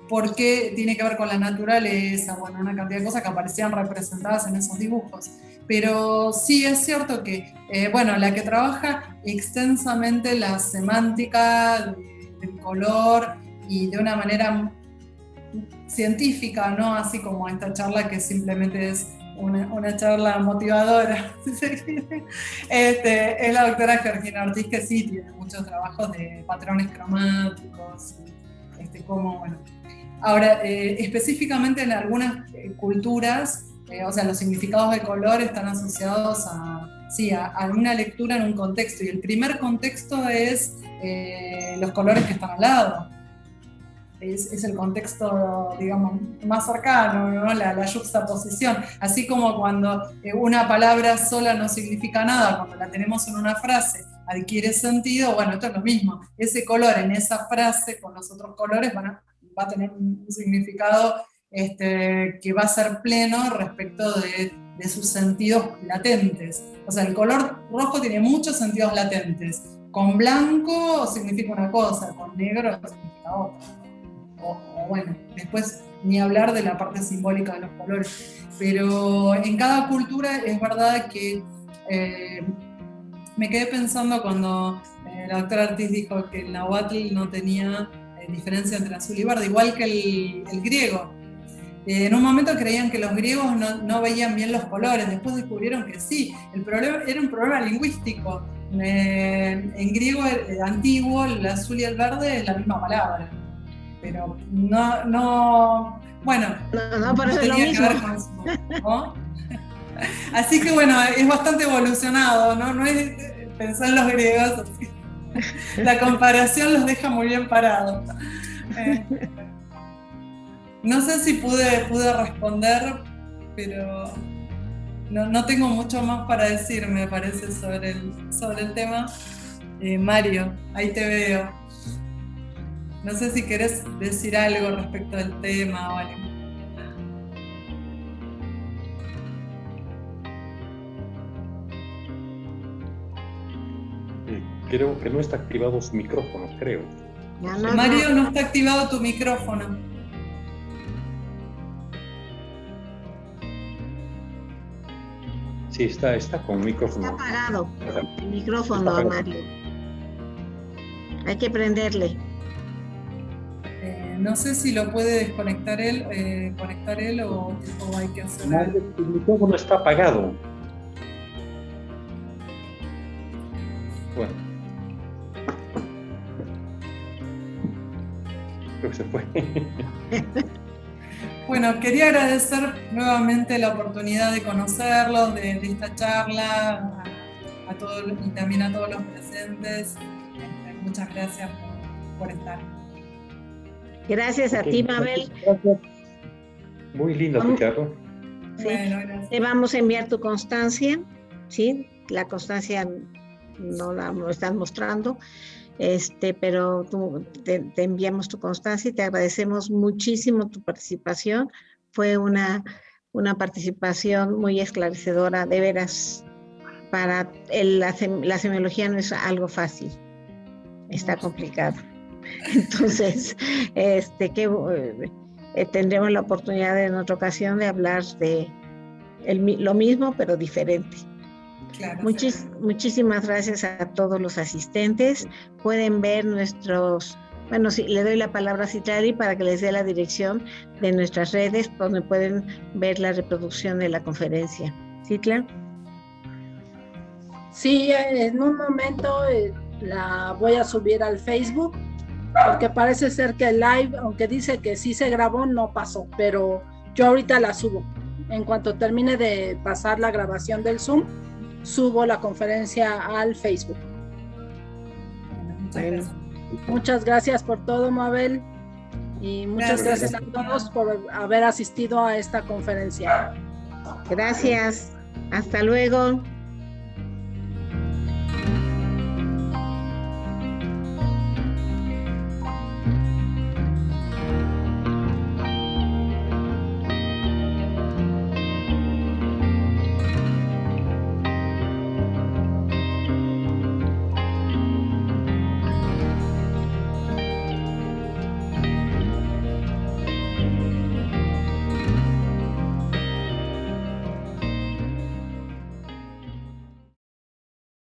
porque tiene que ver con la naturaleza, bueno, una cantidad de cosas que aparecían representadas en esos dibujos. Pero sí es cierto que, la que trabaja extensamente la semántica del color y de una manera científica, no así como esta charla que simplemente es una charla motivadora, es la doctora Georgina Ortiz, que sí tiene muchos trabajos de patrones cromáticos, Ahora, específicamente en algunas culturas, los significados de color están asociados a una lectura en un contexto, y el primer contexto es los colores que están al lado. Es el contexto, digamos, más cercano, ¿no? La yuxtaposición. Así como cuando una palabra sola no significa nada, cuando la tenemos en una frase adquiere sentido, bueno, esto es lo mismo. Ese color en esa frase con los otros colores va a tener un significado que va a ser pleno respecto de de sus sentidos latentes. O sea, el color rojo tiene muchos sentidos latentes. Con blanco significa una cosa, con negro significa otra. O bueno, después ni hablar de la parte simbólica de los colores. Pero en cada cultura es verdad que me quedé pensando cuando la doctora Ortiz dijo que el náhuatl no tenía diferencia entre azul y verde, igual que el griego. En un momento creían que los griegos no veían bien los colores, después descubrieron que sí. El problema era un problema lingüístico. En griego antiguo, el azul y el verde es la misma palabra. Pero bueno, no por eso es lo mismo. ¿No? Así que bueno, es bastante evolucionado, ¿no? Es pensar en los griegos, así. La comparación los deja muy bien parados. No sé si pude responder, pero no tengo mucho más para decir, me parece, sobre el tema. Mario, ahí te veo. No sé si querés decir algo respecto al tema o algo. Creo que no está activado su micrófono, creo. Mario, no está activado tu micrófono. Sí, está con micrófono. Está apagado el micrófono, Mario. Hay que prenderle. No sé si lo puede desconectar él, conectar él o hay que hacer algo. El micrófono está apagado. Bueno. Creo que se fue. Bueno, quería agradecer nuevamente la oportunidad de conocerlos, de esta charla, a todos y también a todos los presentes. Muchas gracias por estar. Gracias a ti, Mabel. Gracias. Muy linda tu charla. Sí. Bueno, gracias. Te vamos a enviar tu constancia, ¿sí? La constancia no la están mostrando, pero te enviamos tu constancia y te agradecemos muchísimo tu participación. Fue una participación muy esclarecedora, de veras. Para la semiología no es algo fácil, está complicado. Entonces, tendremos la oportunidad en otra ocasión de hablar de lo mismo, pero diferente. Claro. Muchísimas gracias a todos los asistentes. Pueden ver sí, le doy la palabra a Citlali para que les dé la dirección de nuestras redes, donde pueden ver la reproducción de la conferencia. Citla. Sí, en un momento la voy a subir al Facebook, porque parece ser que el live, aunque dice que sí se grabó, no pasó, pero yo ahorita la subo. En cuanto termine de pasar la grabación del Zoom, subo la conferencia al Facebook. Muchas gracias por todo, Mabel, y muchas gracias a todos por haber asistido a esta conferencia. Gracias, hasta luego.